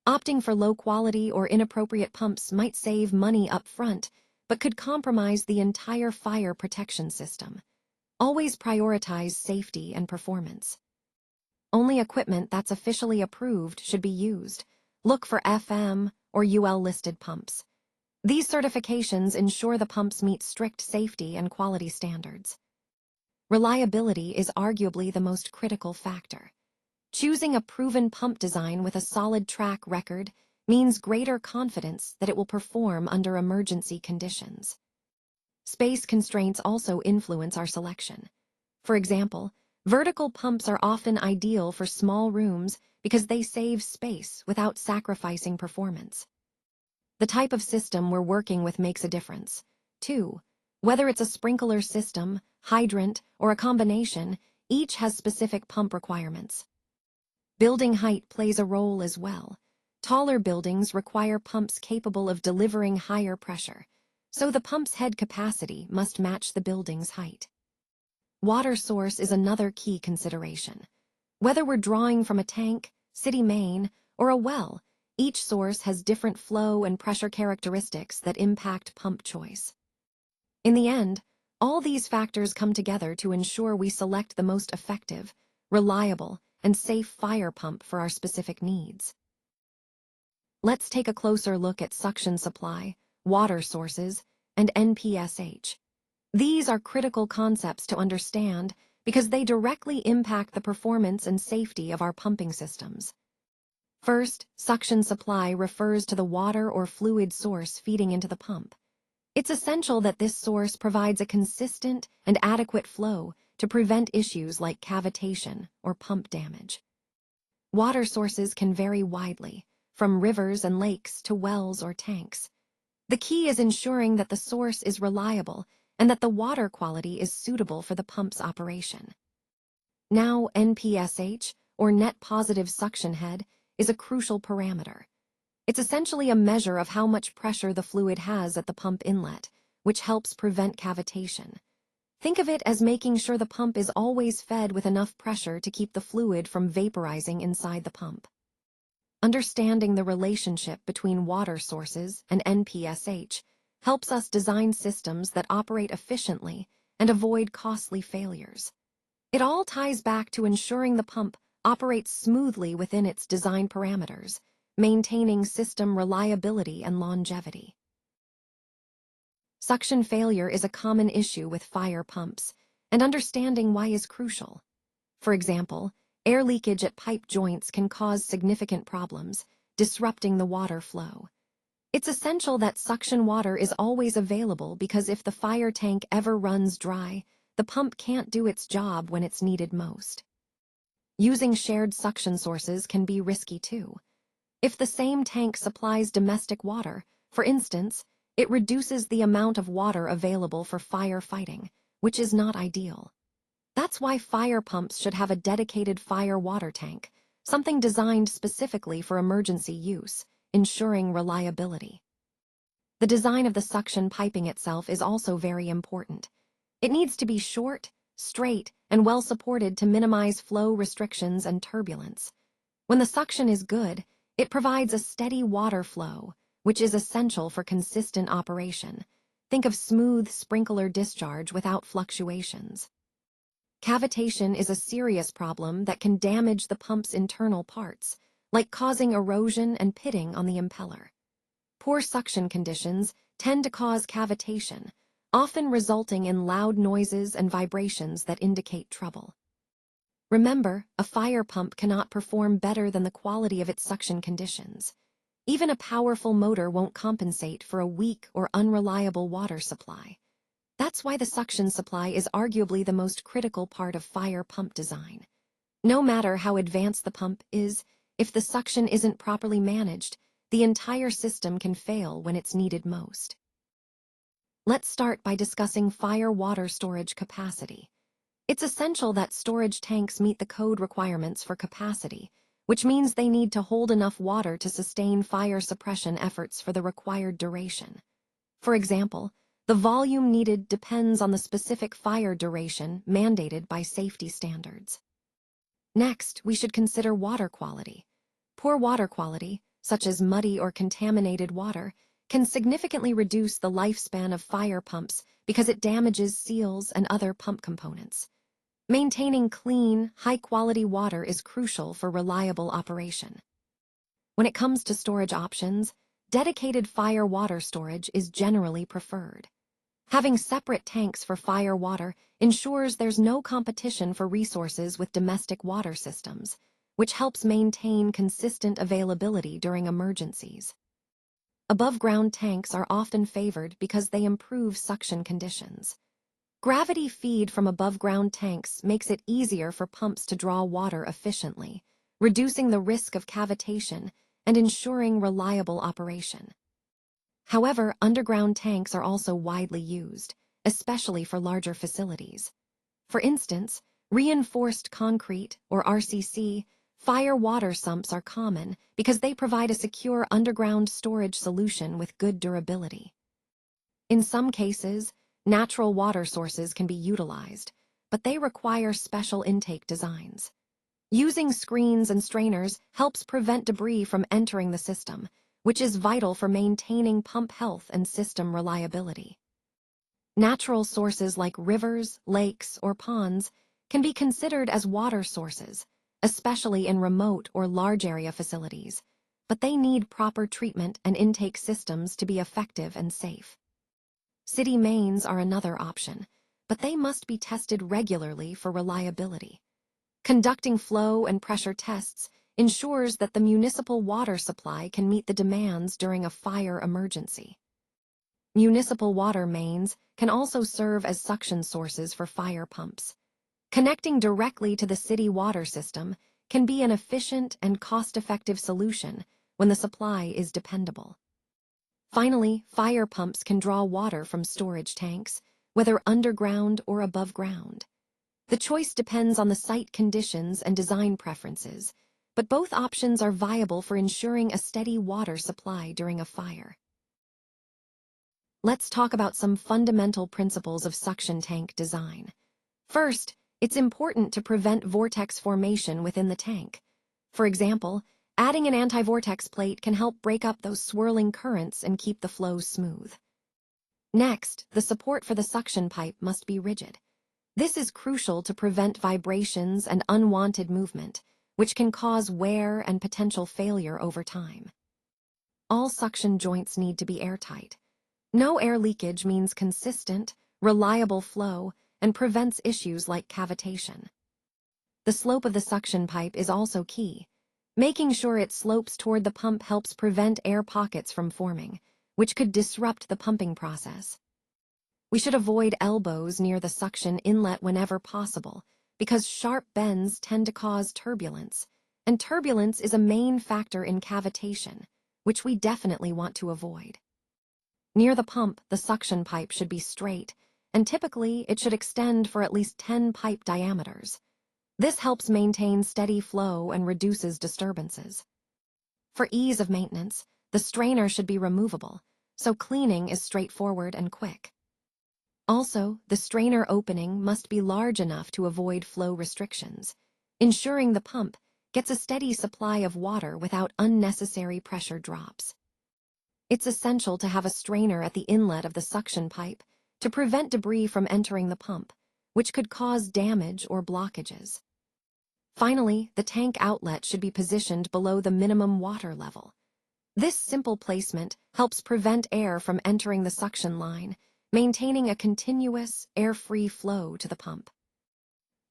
Opting for low-quality or inappropriate pumps might save money up front, but could compromise the entire fire protection system. Always prioritize safety and performance. Only equipment that's officially approved should be used. Look for FM or UL-listed pumps. These certifications ensure the pumps meet strict safety and quality standards. Reliability is arguably the most critical factor. Choosing a proven pump design with a solid track record means greater confidence that it will perform under emergency conditions. Space constraints also influence our selection. For example, vertical pumps are often ideal for small rooms because they save space without sacrificing performance. The type of system we're working with makes a difference, too. Whether it's a sprinkler system, hydrant, or a combination, each has specific pump requirements. Building height plays a role as well. Taller buildings require pumps capable of delivering higher pressure, so the pump's head capacity must match the building's height. Water source is another key consideration. Whether we're drawing from a tank, city main, or a well, each source has different flow and pressure characteristics that impact pump choice. In the end, all these factors come together to ensure we select the most effective, reliable, and safe fire pump for our specific needs. Let's take a closer look at suction supply, water sources, and NPSH. These are critical concepts to understand because they directly impact the performance and safety of our pumping systems. First, suction supply refers to the water or fluid source feeding into the pump. It's essential that this source provides a consistent and adequate flow to prevent issues like cavitation or pump damage. Water sources can vary widely, from rivers and lakes to wells or tanks. The key is ensuring that the source is reliable and that the water quality is suitable for the pump's operation. Now, NPSH, or net positive suction head, is a crucial parameter. It's essentially a measure of how much pressure the fluid has at the pump inlet, which helps prevent cavitation. Think of it as making sure the pump is always fed with enough pressure to keep the fluid from vaporizing inside the pump. Understanding the relationship between water sources and NPSH helps us design systems that operate efficiently and avoid costly failures. It all ties back to ensuring the pump operates smoothly within its design parameters, maintaining system reliability and longevity. Suction failure is a common issue with fire pumps, and understanding why is crucial. For example, air leakage at pipe joints can cause significant problems, disrupting the water flow. It's essential that suction water is always available because if the fire tank ever runs dry, the pump can't do its job when it's needed most. Using shared suction sources can be risky too. If the same tank supplies domestic water, for instance, it reduces the amount of water available for firefighting, which is not ideal. That's why fire pumps should have a dedicated fire water tank, something designed specifically for emergency use, ensuring reliability. The design of the suction piping itself is also very important. It needs to be short, straight, and well supported to minimize flow restrictions and turbulence. When the suction is good, it provides a steady water flow, which is essential for consistent operation. Think of smooth sprinkler discharge without fluctuations. Cavitation is a serious problem that can damage the pump's internal parts, like causing erosion and pitting on the impeller. Poor suction conditions tend to cause cavitation, often resulting in loud noises and vibrations that indicate trouble. Remember, a fire pump cannot perform better than the quality of its suction conditions. Even a powerful motor won't compensate for a weak or unreliable water supply. That's why the suction supply is arguably the most critical part of fire pump design. No matter how advanced the pump is, if the suction isn't properly managed, the entire system can fail when it's needed most. Let's start by discussing fire water storage capacity. It's essential that storage tanks meet the code requirements for capacity, which means they need to hold enough water to sustain fire suppression efforts for the required duration. For example, the volume needed depends on the specific fire duration mandated by safety standards. Next, we should consider water quality. Poor water quality, such as muddy or contaminated water, can significantly reduce the lifespan of fire pumps because it damages seals and other pump components. Maintaining clean, high-quality water is crucial for reliable operation. When it comes to storage options, dedicated fire water storage is generally preferred. Having separate tanks for fire water ensures there's no competition for resources with domestic water systems, which helps maintain consistent availability during emergencies. Above-ground tanks are often favored because they improve suction conditions. Gravity feed from above-ground tanks makes it easier for pumps to draw water efficiently, reducing the risk of cavitation and ensuring reliable operation. However, underground tanks are also widely used, especially for larger facilities. For instance, reinforced concrete, or RCC, fire water sumps are common because they provide a secure underground storage solution with good durability. In some cases, natural water sources can be utilized, but they require special intake designs. Using screens and strainers helps prevent debris from entering the system, which is vital for maintaining pump health and system reliability. Natural sources like rivers, lakes, or ponds can be considered as water sources, especially in remote or large area facilities, but they need proper treatment and intake systems to be effective and safe. City mains are another option, but they must be tested regularly for reliability. Conducting flow and pressure tests ensures that the municipal water supply can meet the demands during a fire emergency. Municipal water mains can also serve as suction sources for fire pumps. Connecting directly to the city water system can be an efficient and cost-effective solution when the supply is dependable. Finally, fire pumps can draw water from storage tanks, whether underground or above ground. The choice depends on the site conditions and design preferences, but both options are viable for ensuring a steady water supply during a fire. Let's talk about some fundamental principles of suction tank design. First, it's important to prevent vortex formation within the tank. For example, Adding an anti-vortex plate can help break up those swirling currents and keep the flow smooth. Next, the support for the suction pipe must be rigid. This is crucial to prevent vibrations and unwanted movement, which can cause wear and potential failure over time. All suction joints need to be airtight. No air leakage means consistent, reliable flow and prevents issues like cavitation. The slope of the suction pipe is also key. Making sure it slopes toward the pump helps prevent air pockets from forming, which could disrupt the pumping process. We should avoid elbows near the suction inlet whenever possible, because sharp bends tend to cause turbulence, and turbulence is a main factor in cavitation, which we definitely want to avoid. Near the pump, the suction pipe should be straight, and typically it should extend for at least 10 pipe diameters. This helps maintain steady flow and reduces disturbances. For ease of maintenance, the strainer should be removable, so cleaning is straightforward and quick. Also, the strainer opening must be large enough to avoid flow restrictions, ensuring the pump gets a steady supply of water without unnecessary pressure drops. It's essential to have a strainer at the inlet of the suction pipe to prevent debris from entering the pump, which could cause damage or blockages. Finally, the tank outlet should be positioned below the minimum water level. This simple placement helps prevent air from entering the suction line, maintaining a continuous, air-free flow to the pump.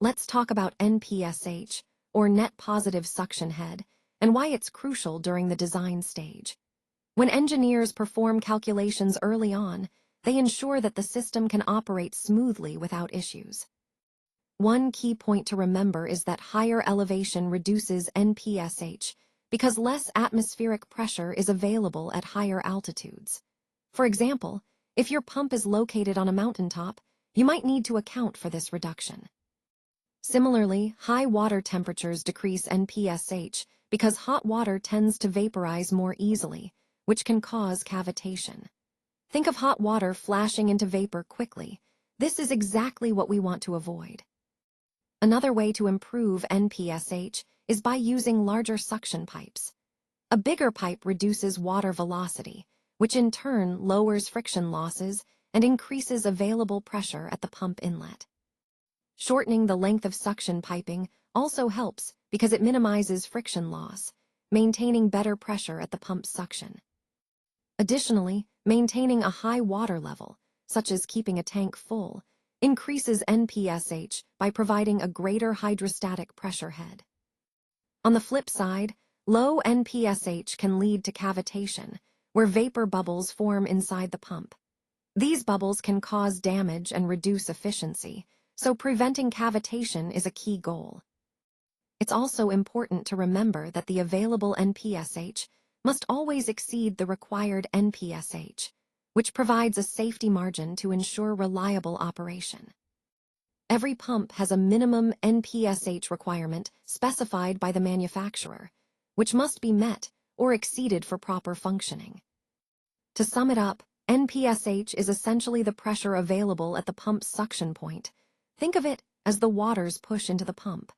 Let's talk about NPSH, or net positive suction head, and why it's crucial during the design stage. When engineers perform calculations early on, they ensure that the system can operate smoothly without issues. One key point to remember is that higher elevation reduces NPSH because less atmospheric pressure is available at higher altitudes. For example, if your pump is located on a mountaintop, you might need to account for this reduction. Similarly, high water temperatures decrease NPSH because hot water tends to vaporize more easily, which can cause cavitation. Think of hot water flashing into vapor quickly. This is exactly what we want to avoid. Another way to improve NPSH is by using larger suction pipes. A bigger pipe reduces water velocity, which in turn lowers friction losses and increases available pressure at the pump inlet. Shortening the length of suction piping also helps because it minimizes friction loss, maintaining better pressure at the pump suction. Additionally, maintaining a high water level, such as keeping a tank full, increases NPSH by providing a greater hydrostatic pressure head. On the flip side, low NPSH can lead to cavitation, where vapor bubbles form inside the pump. These bubbles can cause damage and reduce efficiency, so preventing cavitation is a key goal. It's also important to remember that the available NPSH must always exceed the required NPSH, which provides a safety margin to ensure reliable operation. Every pump has a minimum NPSH requirement specified by the manufacturer, which must be met or exceeded for proper functioning. To sum it up, NPSH is essentially the pressure available at the pump's suction point. Think of it as the waters push into the pump.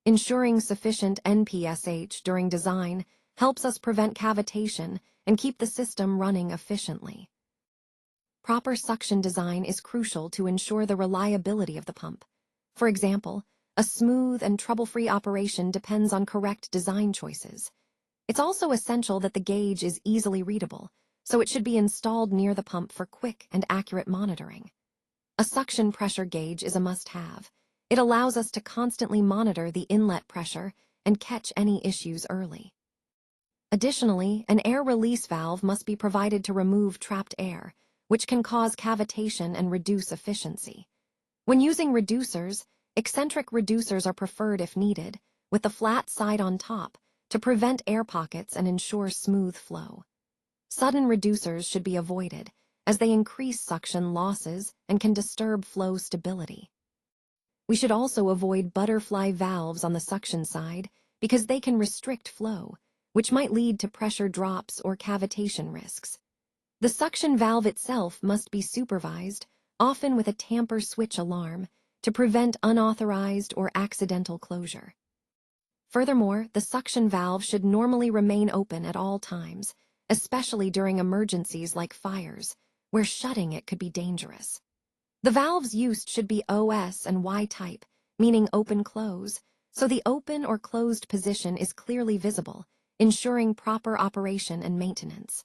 Ensuring sufficient NPSH during design helps us prevent cavitation and keep the system running efficiently. Proper suction design is crucial to ensure the reliability of the pump. For example, a smooth and trouble-free operation depends on correct design choices. It's also essential that the gauge is easily readable, so it should be installed near the pump for quick and accurate monitoring. A suction pressure gauge is a must-have. It allows us to constantly monitor the inlet pressure and catch any issues early. Additionally, an air release valve must be provided to remove trapped air, which can cause cavitation and reduce efficiency. When using reducers, eccentric reducers are preferred if needed, with the flat side on top, to prevent air pockets and ensure smooth flow. Sudden reducers should be avoided, as they increase suction losses and can disturb flow stability. We should also avoid butterfly valves on the suction side because they can restrict flow, which might lead to pressure drops or cavitation risks. The suction valve itself must be supervised, often with a tamper switch alarm, to prevent unauthorized or accidental closure. Furthermore, the suction valve should normally remain open at all times, especially during emergencies like fires, where shutting it could be dangerous. The valves used should be OS and Y type, meaning open-close, so the open or closed position is clearly visible, ensuring proper operation and maintenance.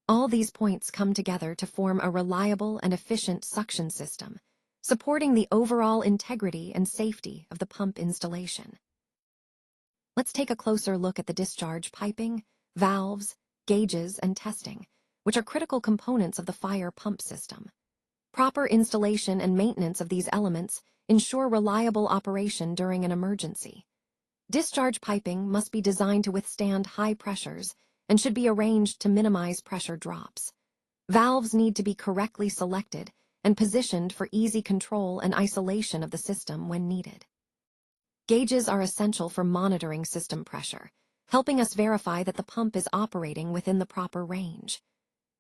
All these points come together to form a reliable and efficient suction system, supporting the overall integrity and safety of the pump installation. Let's take a closer look at the discharge piping, valves, gauges, and testing, which are critical components of the fire pump system. Proper installation and maintenance of these elements ensure reliable operation during an emergency. Discharge piping must be designed to withstand high pressures and should be arranged to minimize pressure drops. Valves need to be correctly selected and positioned for easy control and isolation of the system when needed. Gauges are essential for monitoring system pressure, helping us verify that the pump is operating within the proper range.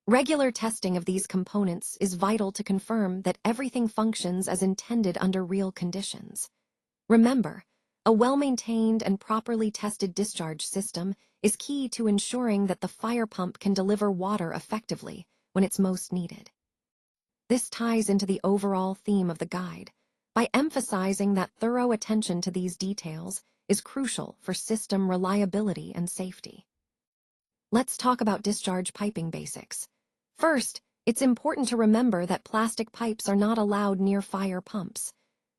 Regular testing of these components is vital to confirm that everything functions as intended under real conditions. Remember, a well-maintained and properly tested discharge system is key to ensuring that the fire pump can deliver water effectively when it's most needed. This ties into the overall theme of the guide, by emphasizing that thorough attention to these details is crucial for system reliability and safety. Let's talk about discharge piping basics. First, it's important to remember that plastic pipes are not allowed near fire pumps.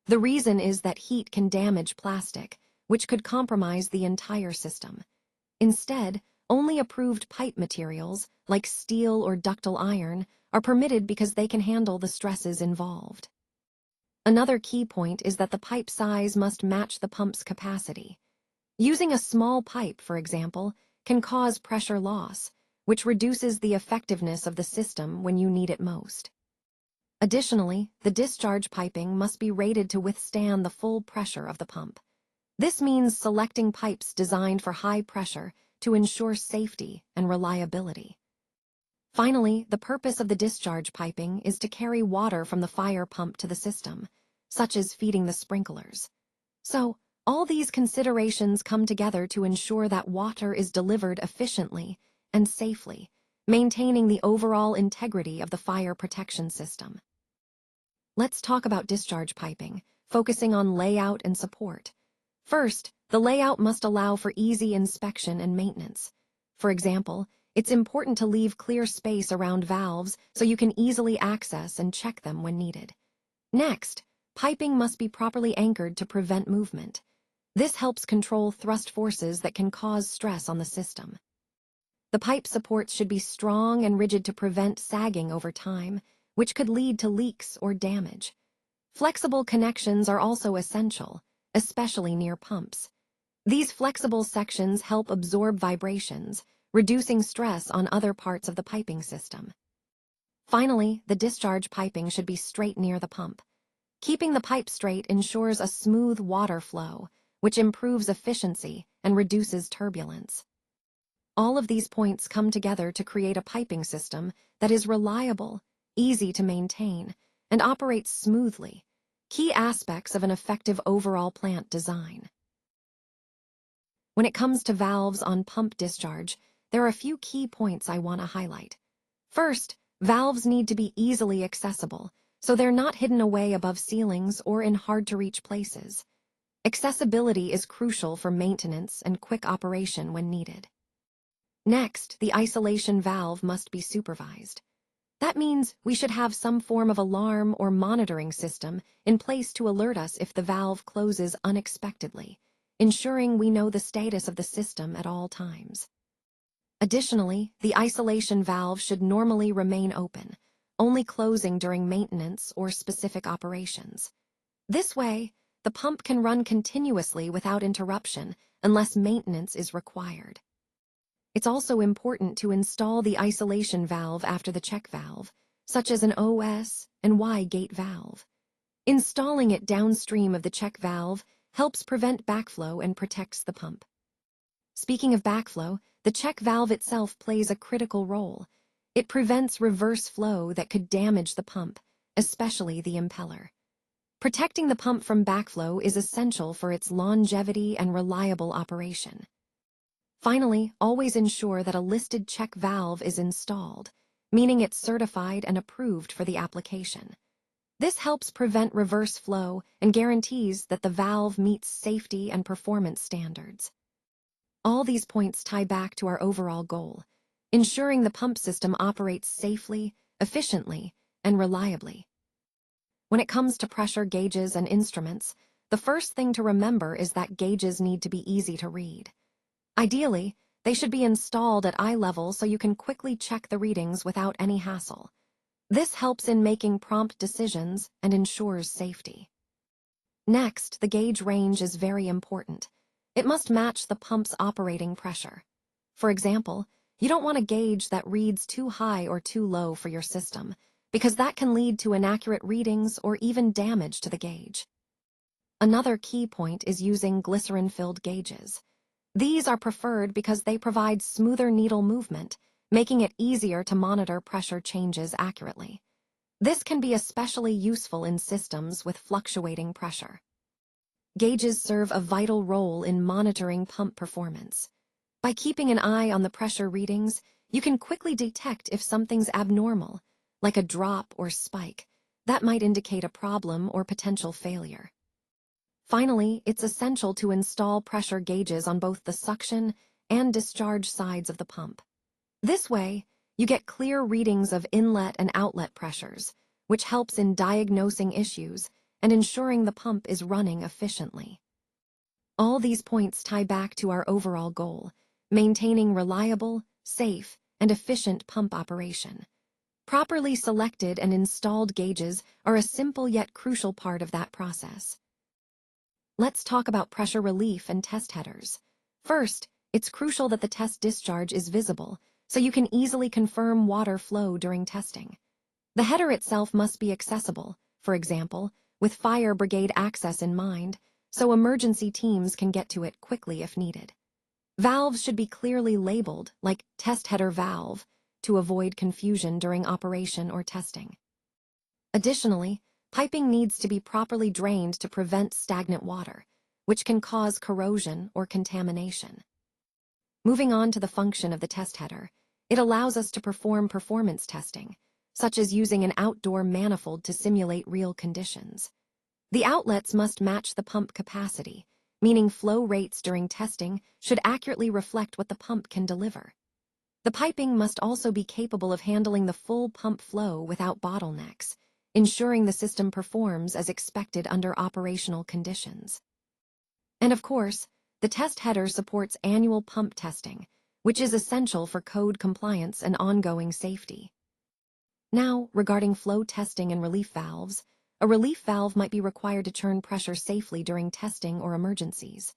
The reason is that heat can damage plastic, which could compromise the entire system. Instead, only approved pipe materials, like steel or ductile iron, are permitted because they can handle the stresses involved. Another key point is that the pipe size must match the pump's capacity. Using a small pipe, for example, can cause pressure loss, which reduces the effectiveness of the system when you need it most. Additionally, the discharge piping must be rated to withstand the full pressure of the pump. This means selecting pipes designed for high pressure to ensure safety and reliability. Finally, the purpose of the discharge piping is to carry water from the fire pump to the system, such as feeding the sprinklers. So, all these considerations come together to ensure that water is delivered efficiently and safely, maintaining the overall integrity of the fire protection system. Let's talk about discharge piping, focusing on layout and support. First, the layout must allow for easy inspection and maintenance. For example, it's important to leave clear space around valves so you can easily access and check them when needed. Next, piping must be properly anchored to prevent movement. This helps control thrust forces that can cause stress on the system. The pipe supports should be strong and rigid to prevent sagging over time, which could lead to leaks or damage. Flexible connections are also essential, especially near pumps. These flexible sections help absorb vibrations, reducing stress on other parts of the piping system. Finally, the discharge piping should be straight near the pump. Keeping the pipe straight ensures a smooth water flow, which improves efficiency and reduces turbulence. All of these points come together to create a piping system that is reliable, easy to maintain, and operates smoothly, key aspects of an effective overall plant design. When it comes to valves on pump discharge, there are a few key points I want to highlight. First, valves need to be easily accessible, so they're not hidden away above ceilings or in hard-to-reach places. Accessibility is crucial for maintenance and quick operation when needed. Next, the isolation valve must be supervised. That means we should have some form of alarm or monitoring system in place to alert us if the valve closes unexpectedly, ensuring we know the status of the system at all times. Additionally, the isolation valve should normally remain open, only closing during maintenance or specific operations. This way, the pump can run continuously without interruption unless maintenance is required. It's also important to install the isolation valve after the check valve, such as an OS and Y gate valve. Installing it downstream of the check valve helps prevent backflow and protects the pump. Speaking of backflow, the check valve itself plays a critical role. It prevents reverse flow that could damage the pump, especially the impeller. Protecting the pump from backflow is essential for its longevity and reliable operation. Finally, always ensure that a listed check valve is installed, meaning it's certified and approved for the application. This helps prevent reverse flow and guarantees that the valve meets safety and performance standards. All these points tie back to our overall goal, ensuring the pump system operates safely, efficiently, and reliably. When it comes to pressure gauges and instruments, the first thing to remember is that gauges need to be easy to read. Ideally, they should be installed at eye level so you can quickly check the readings without any hassle. This helps in making prompt decisions and ensures safety. Next, the gauge range is very important. It must match the pump's operating pressure. For example, you don't want a gauge that reads too high or too low for your system, because that can lead to inaccurate readings or even damage to the gauge. Another key point is using glycerin-filled gauges. These are preferred because they provide smoother needle movement, making it easier to monitor pressure changes accurately. This can be especially useful in systems with fluctuating pressure. Gauges serve a vital role in monitoring pump performance. By keeping an eye on the pressure readings, you can quickly detect if something's abnormal, like a drop or spike. That might indicate a problem or potential failure. Finally, it's essential to install pressure gauges on both the suction and discharge sides of the pump. This way, you get clear readings of inlet and outlet pressures, which helps in diagnosing issues and ensuring the pump is running efficiently. All these points tie back to our overall goal, maintaining reliable, safe, and efficient pump operation. Properly selected and installed gauges are a simple yet crucial part of that process. Let's talk about pressure relief and test headers. First, it's crucial that the test discharge is visible, so you can easily confirm water flow during testing. The header itself must be accessible, for example, with fire brigade access in mind, so emergency teams can get to it quickly if needed. Valves should be clearly labeled, like test header valve, to avoid confusion during operation or testing. Additionally, piping needs to be properly drained to prevent stagnant water, which can cause corrosion or contamination. Moving on to the function of the test header, it allows us to perform performance testing, such as using an outdoor manifold to simulate real conditions. The outlets must match the pump capacity, meaning flow rates during testing should accurately reflect what the pump can deliver. The piping must also be capable of handling the full pump flow without bottlenecks, ensuring the system performs as expected under operational conditions. And of course, the test header supports annual pump testing, which is essential for code compliance and ongoing safety. Now, regarding flow testing and relief valves, a relief valve might be required to churn pressure safely during testing or emergencies.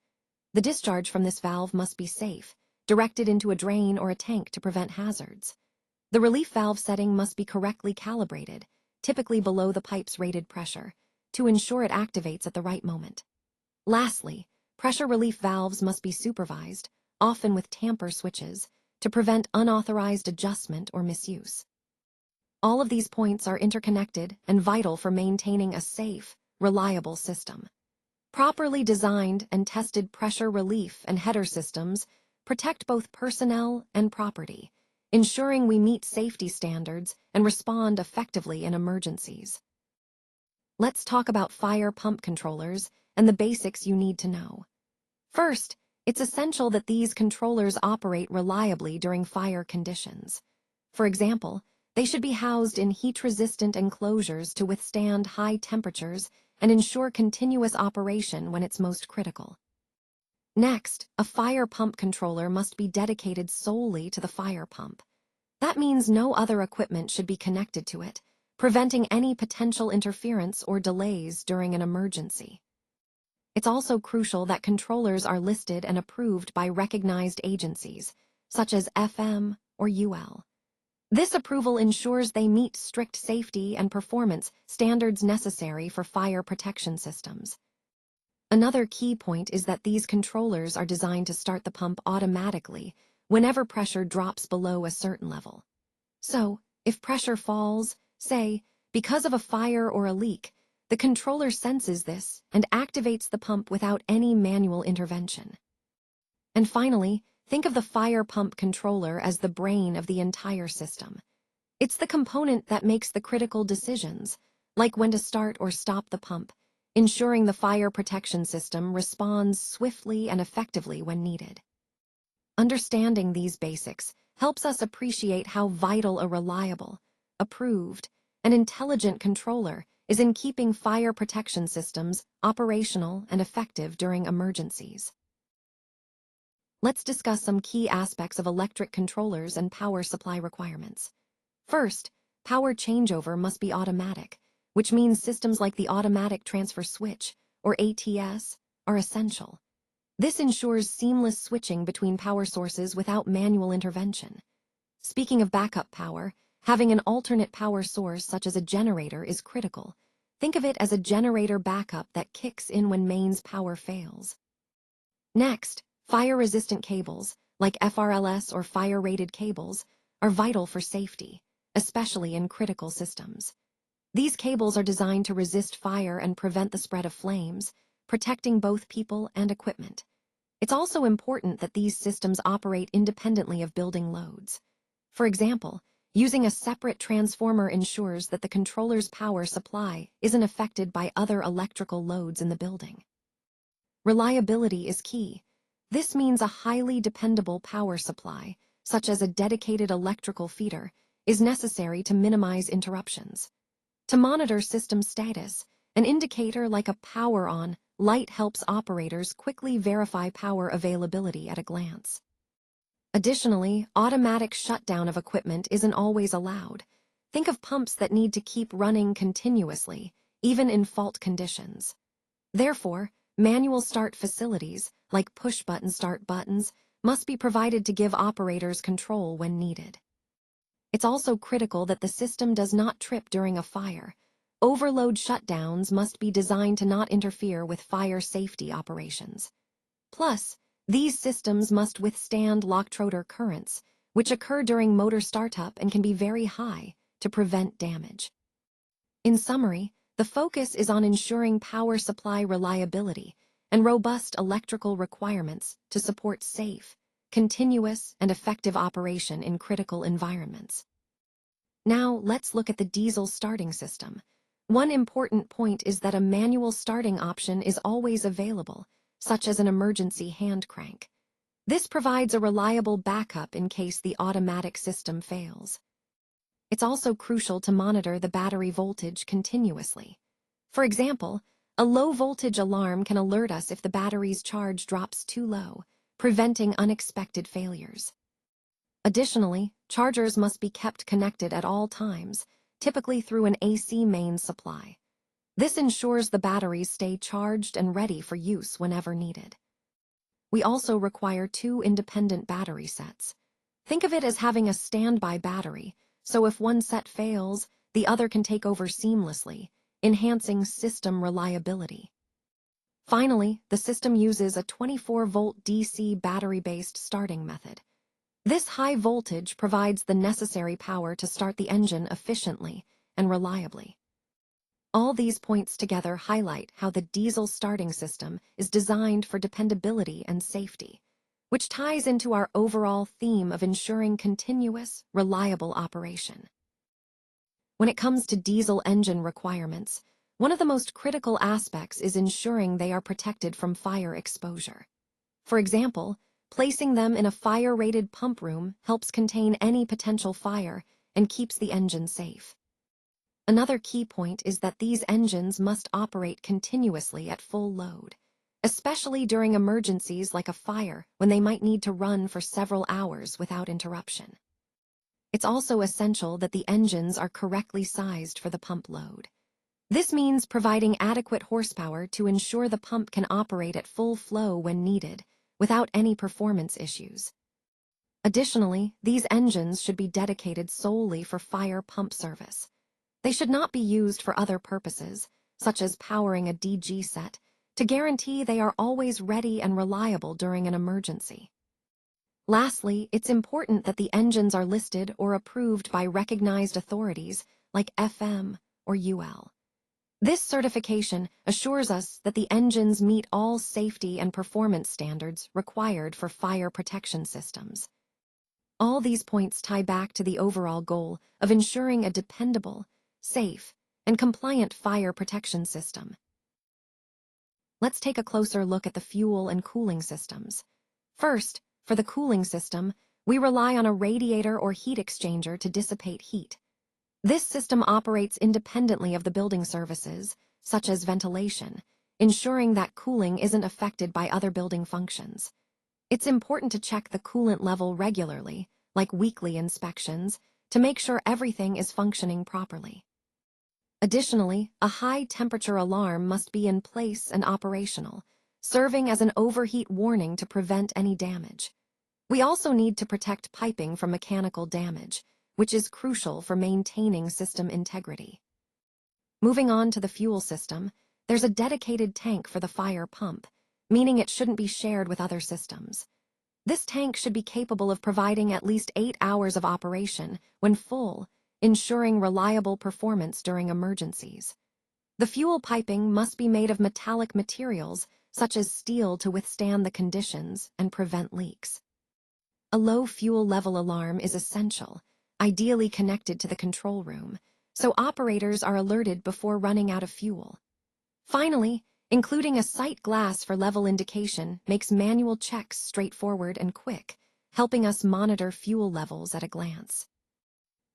The discharge from this valve must be safe, directed into a drain or a tank to prevent hazards. The relief valve setting must be correctly calibrated, typically below the pipe's rated pressure, to ensure it activates at the right moment. Lastly, pressure relief valves must be supervised, often with tamper switches, to prevent unauthorized adjustment or misuse. All of these points are interconnected and vital for maintaining a safe, reliable system. Properly designed and tested pressure relief and header systems protect both personnel and property, ensuring we meet safety standards and respond effectively in emergencies. Let's talk about fire pump controllers and the basics you need to know. First, it's essential that these controllers operate reliably during fire conditions. For example, they should be housed in heat-resistant enclosures to withstand high temperatures and ensure continuous operation when it's most critical. Next, a fire pump controller must be dedicated solely to the fire pump. That means no other equipment should be connected to it, preventing any potential interference or delays during an emergency. It's also crucial that controllers are listed and approved by recognized agencies, such as FM or UL. This approval ensures they meet strict safety and performance standards necessary for fire protection systems. Another key point is that these controllers are designed to start the pump automatically whenever pressure drops below a certain level. So, if pressure falls, say, because of a fire or a leak, The controller senses this and activates the pump without any manual intervention. And finally, think of the fire pump controller as the brain of the entire system. It's the component that makes the critical decisions, like when to start or stop the pump, ensuring the fire protection system responds swiftly and effectively when needed. Understanding these basics helps us appreciate how vital a reliable, approved, and intelligent controller is in keeping fire protection systems operational and effective during emergencies. Let's discuss some key aspects of electric controllers and power supply requirements. First, power changeover must be automatic, which means systems like the automatic transfer switch, or ATS, are essential. This ensures seamless switching between power sources without manual intervention. Speaking of backup power, having an alternate power source such as a generator is critical. Think of it as a generator backup that kicks in when mains power fails. Next, fire-resistant cables, like FRLS or fire-rated cables, are vital for safety, especially in critical systems. These cables are designed to resist fire and prevent the spread of flames, protecting both people and equipment. It's also important that these systems operate independently of building loads. For example, using a separate transformer ensures that the controller's power supply isn't affected by other electrical loads in the building. Reliability is key. This means a highly dependable power supply, such as a dedicated electrical feeder, is necessary to minimize interruptions. To monitor system status, an indicator like a power on light helps operators quickly verify power availability at a glance. Additionally, automatic shutdown of equipment isn't always allowed. Think of pumps that need to keep running continuously, even in fault conditions. Therefore, manual start facilities, like push-button start buttons, must be provided to give operators control when needed. It's also critical that the system does not trip during a fire. Overload shutdowns must be designed to not interfere with fire safety operations. Plus, these systems must withstand locked-rotor currents, which occur during motor startup and can be very high, to prevent damage. In summary, the focus is on ensuring power supply reliability and robust electrical requirements to support safe, continuous, and effective operation in critical environments. Now, let's look at the diesel starting system. One important point is that a manual starting option is always available, such as an emergency hand crank. This provides a reliable backup in case the automatic system fails. It's also crucial to monitor the battery voltage continuously. For example, a low-voltage alarm can alert us if the battery's charge drops too low, preventing unexpected failures. Additionally, chargers must be kept connected at all times, typically through an AC mains supply. This ensures the batteries stay charged and ready for use whenever needed. We also require 2 independent battery sets. Think of it as having a standby battery, so if one set fails, the other can take over seamlessly, enhancing system reliability. Finally, the system uses a 24-volt DC battery-based starting method. This high voltage provides the necessary power to start the engine efficiently and reliably. All these points together highlight how the diesel starting system is designed for dependability and safety, which ties into our overall theme of ensuring continuous, reliable operation. When it comes to diesel engine requirements, one of the most critical aspects is ensuring they are protected from fire exposure. For example, placing them in a fire-rated pump room helps contain any potential fire and keeps the engine safe. Another key point is that these engines must operate continuously at full load, especially during emergencies like a fire when they might need to run for several hours without interruption. It's also essential that the engines are correctly sized for the pump load. This means providing adequate horsepower to ensure the pump can operate at full flow when needed, without any performance issues. Additionally, these engines should be dedicated solely for fire pump service. They should not be used for other purposes, such as powering a DG set, to guarantee they are always ready and reliable during an emergency. Lastly, it's important that the engines are listed or approved by recognized authorities like FM or UL. This certification assures us that the engines meet all safety and performance standards required for fire protection systems. All these points tie back to the overall goal of ensuring a dependable, safe, and compliant fire protection system. Let's take a closer look at the fuel and cooling systems. First, for the cooling system, we rely on a radiator or heat exchanger to dissipate heat. This system operates independently of the building services, such as ventilation, ensuring that cooling isn't affected by other building functions. It's important to check the coolant level regularly, like weekly inspections, to make sure everything is functioning properly. Additionally, a high-temperature alarm must be in place and operational, serving as an overheat warning to prevent any damage. We also need to protect piping from mechanical damage, which is crucial for maintaining system integrity. Moving on to the fuel system, there's a dedicated tank for the fire pump, meaning it shouldn't be shared with other systems. This tank should be capable of providing at least 8 hours of operation when full, ensuring reliable performance during emergencies. The fuel piping must be made of metallic materials, such as steel, to withstand the conditions and prevent leaks. A low fuel level alarm is essential, ideally connected to the control room, so operators are alerted before running out of fuel. Finally, including a sight glass for level indication makes manual checks straightforward and quick, helping us monitor fuel levels at a glance.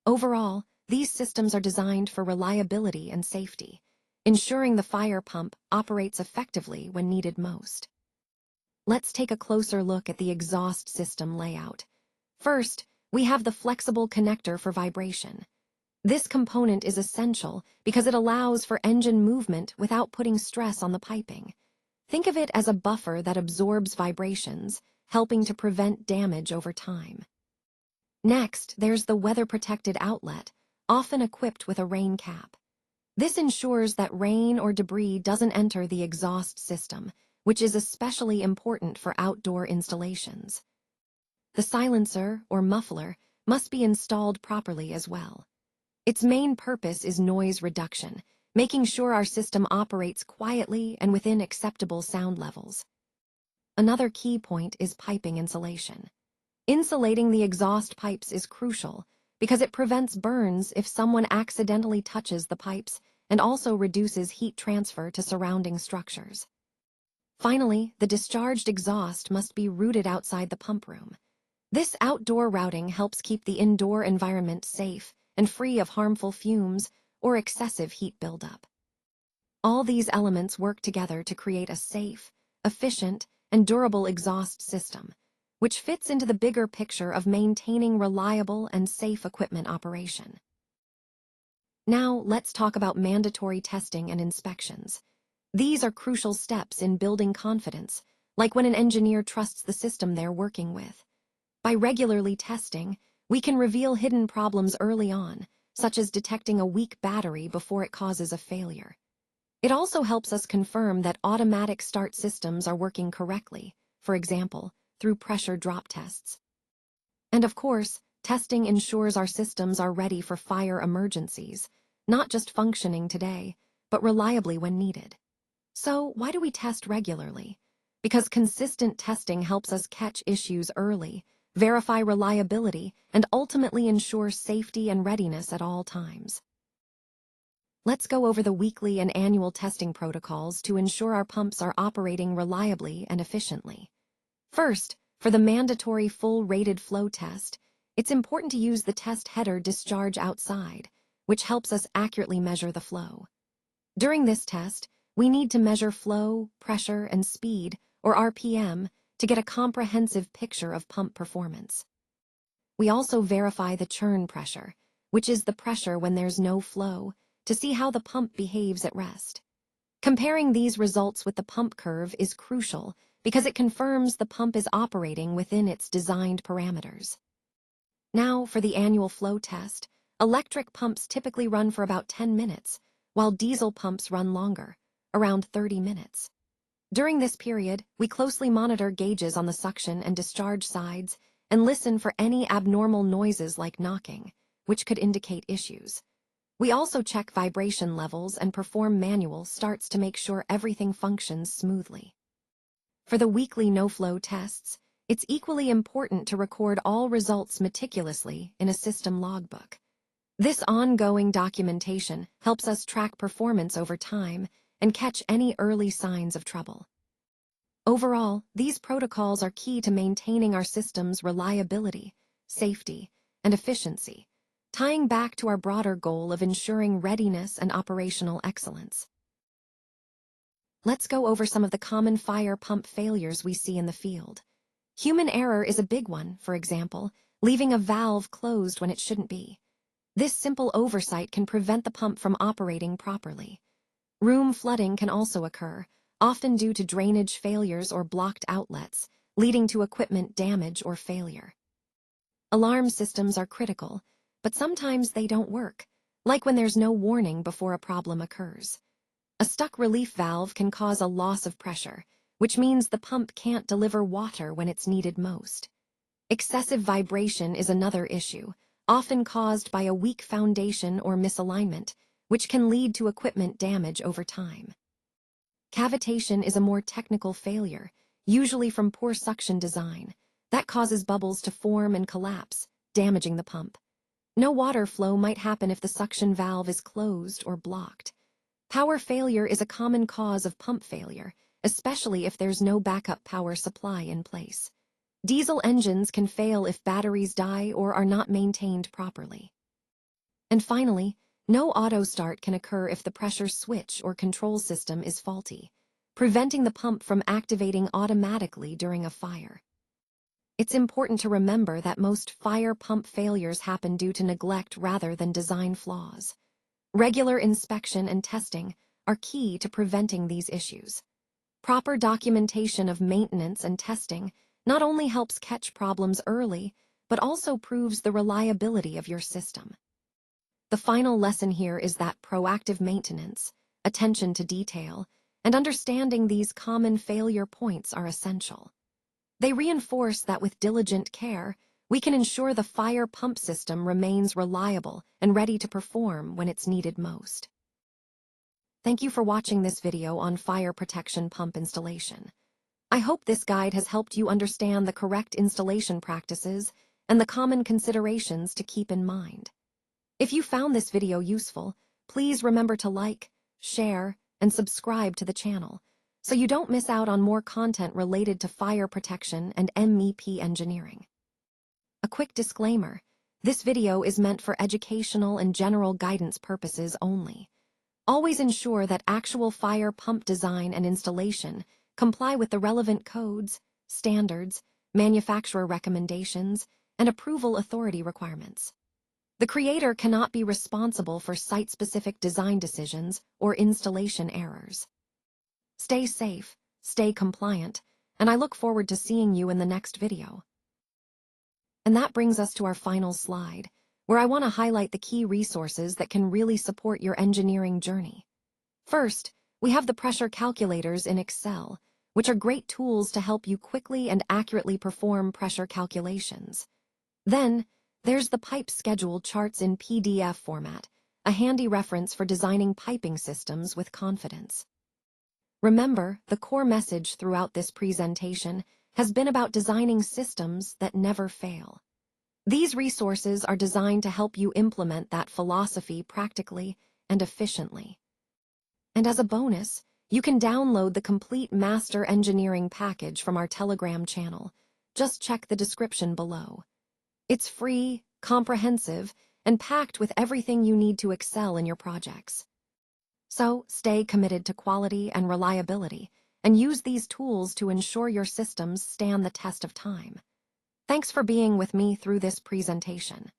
Overall, these systems are designed for reliability and safety, ensuring the fire pump operates effectively when needed most. Let's take a closer look at the exhaust system layout. First, we have the flexible connector for vibration. This component is essential because it allows for engine movement without putting stress on the piping. Think of it as a buffer that absorbs vibrations, helping to prevent damage over time. Next, there's the weather-protected outlet, often equipped with a rain cap. This ensures that rain or debris doesn't enter the exhaust system, which is especially important for outdoor installations. The silencer, or muffler, must be installed properly as well. Its main purpose is noise reduction, making sure our system operates quietly and within acceptable sound levels. Another key point is piping insulation. Insulating the exhaust pipes is crucial because it prevents burns if someone accidentally touches the pipes and also reduces heat transfer to surrounding structures. Finally, the discharged exhaust must be routed outside the pump room. This outdoor routing helps keep the indoor environment safe and free of harmful fumes or excessive heat buildup. All these elements work together to create a safe, efficient, and durable exhaust system, which fits into the bigger picture of maintaining reliable and safe equipment operation. Now, let's talk about mandatory testing and inspections. These are crucial steps in building confidence, like when an engineer trusts the system they're working with. By regularly testing, we can reveal hidden problems early on, such as detecting a weak battery before it causes a failure. It also helps us confirm that automatic start systems are working correctly, for example, through pressure drop tests. And of course, testing ensures our systems are ready for fire emergencies, not just functioning today, but reliably when needed. So, why do we test regularly? Because consistent testing helps us catch issues early, verify reliability, and ultimately ensure safety and readiness at all times. Let's go over the weekly and annual testing protocols to ensure our pumps are operating reliably and efficiently. First, for the mandatory full rated flow test, it's important to use the test header discharge outside, which helps us accurately measure the flow. During this test, we need to measure flow, pressure, and speed, or RPM, to get a comprehensive picture of pump performance. We also verify the churn pressure, which is the pressure when there's no flow, to see how the pump behaves at rest. Comparing these results with the pump curve is crucial because it confirms the pump is operating within its designed parameters. Now, for the annual flow test, electric pumps typically run for about 10 minutes, while diesel pumps run longer, around 30 minutes. During this period, we closely monitor gauges on the suction and discharge sides and listen for any abnormal noises like knocking, which could indicate issues. We also check vibration levels and perform manual starts to make sure everything functions smoothly. For the weekly no-flow tests, it's equally important to record all results meticulously in a system logbook. This ongoing documentation helps us track performance over time and catch any early signs of trouble. Overall, these protocols are key to maintaining our system's reliability, safety, and efficiency, tying back to our broader goal of ensuring readiness and operational excellence. Let's go over some of the common fire pump failures we see in the field. Human error is a big one, for example, leaving a valve closed when it shouldn't be. This simple oversight can prevent the pump from operating properly. Room flooding can also occur, often due to drainage failures or blocked outlets, leading to equipment damage or failure. Alarm systems are critical, but sometimes they don't work, like when there's no warning before a problem occurs. A stuck relief valve can cause a loss of pressure, which means the pump can't deliver water when it's needed most. Excessive vibration is another issue, often caused by a weak foundation or misalignment, which can lead to equipment damage over time. Cavitation is a more technical failure, usually from poor suction design, that causes bubbles to form and collapse, damaging the pump. No water flow might happen if the suction valve is closed or blocked. Power failure is a common cause of pump failure, especially if there's no backup power supply in place. Diesel engines can fail if batteries die or are not maintained properly. And finally, no auto start can occur if the pressure switch or control system is faulty, preventing the pump from activating automatically during a fire. It's important to remember that most fire pump failures happen due to neglect rather than design flaws. Regular inspection and testing are key to preventing these issues. Proper documentation of maintenance and testing not only helps catch problems early, but also proves the reliability of your system. The final lesson here is that proactive maintenance, attention to detail, and understanding these common failure points are essential. They reinforce that with diligent care, we can ensure the fire pump system remains reliable and ready to perform when it's needed most. Thank you for watching this video on fire protection pump installation. I hope this guide has helped you understand the correct installation practices and the common considerations to keep in mind. If you found this video useful, please remember to like, share, and subscribe to the channel so you don't miss out on more content related to fire protection and MEP engineering. A quick disclaimer, this video is meant for educational and general guidance purposes only. Always ensure that actual fire pump design and installation comply with the relevant codes, standards, manufacturer recommendations, and approval authority requirements. The creator cannot be responsible for site-specific design decisions or installation errors. Stay safe, stay compliant, and I look forward to seeing you in the next video. And that brings us to our final slide, where I want to highlight the key resources that can really support your engineering journey. First, we have the pressure calculators in Excel, which are great tools to help you quickly and accurately perform pressure calculations. Then, there's the pipe schedule charts in PDF format, a handy reference for designing piping systems with confidence. Remember, the core message throughout this presentation has been about designing systems that never fail. These resources are designed to help you implement that philosophy practically and efficiently. And as a bonus, you can download the complete Master Engineering package from our Telegram channel. Just check the description below. It's free, comprehensive, and packed with everything you need to excel in your projects. So, stay committed to quality and reliability, and use these tools to ensure your systems stand the test of time. Thanks for being with me through this presentation.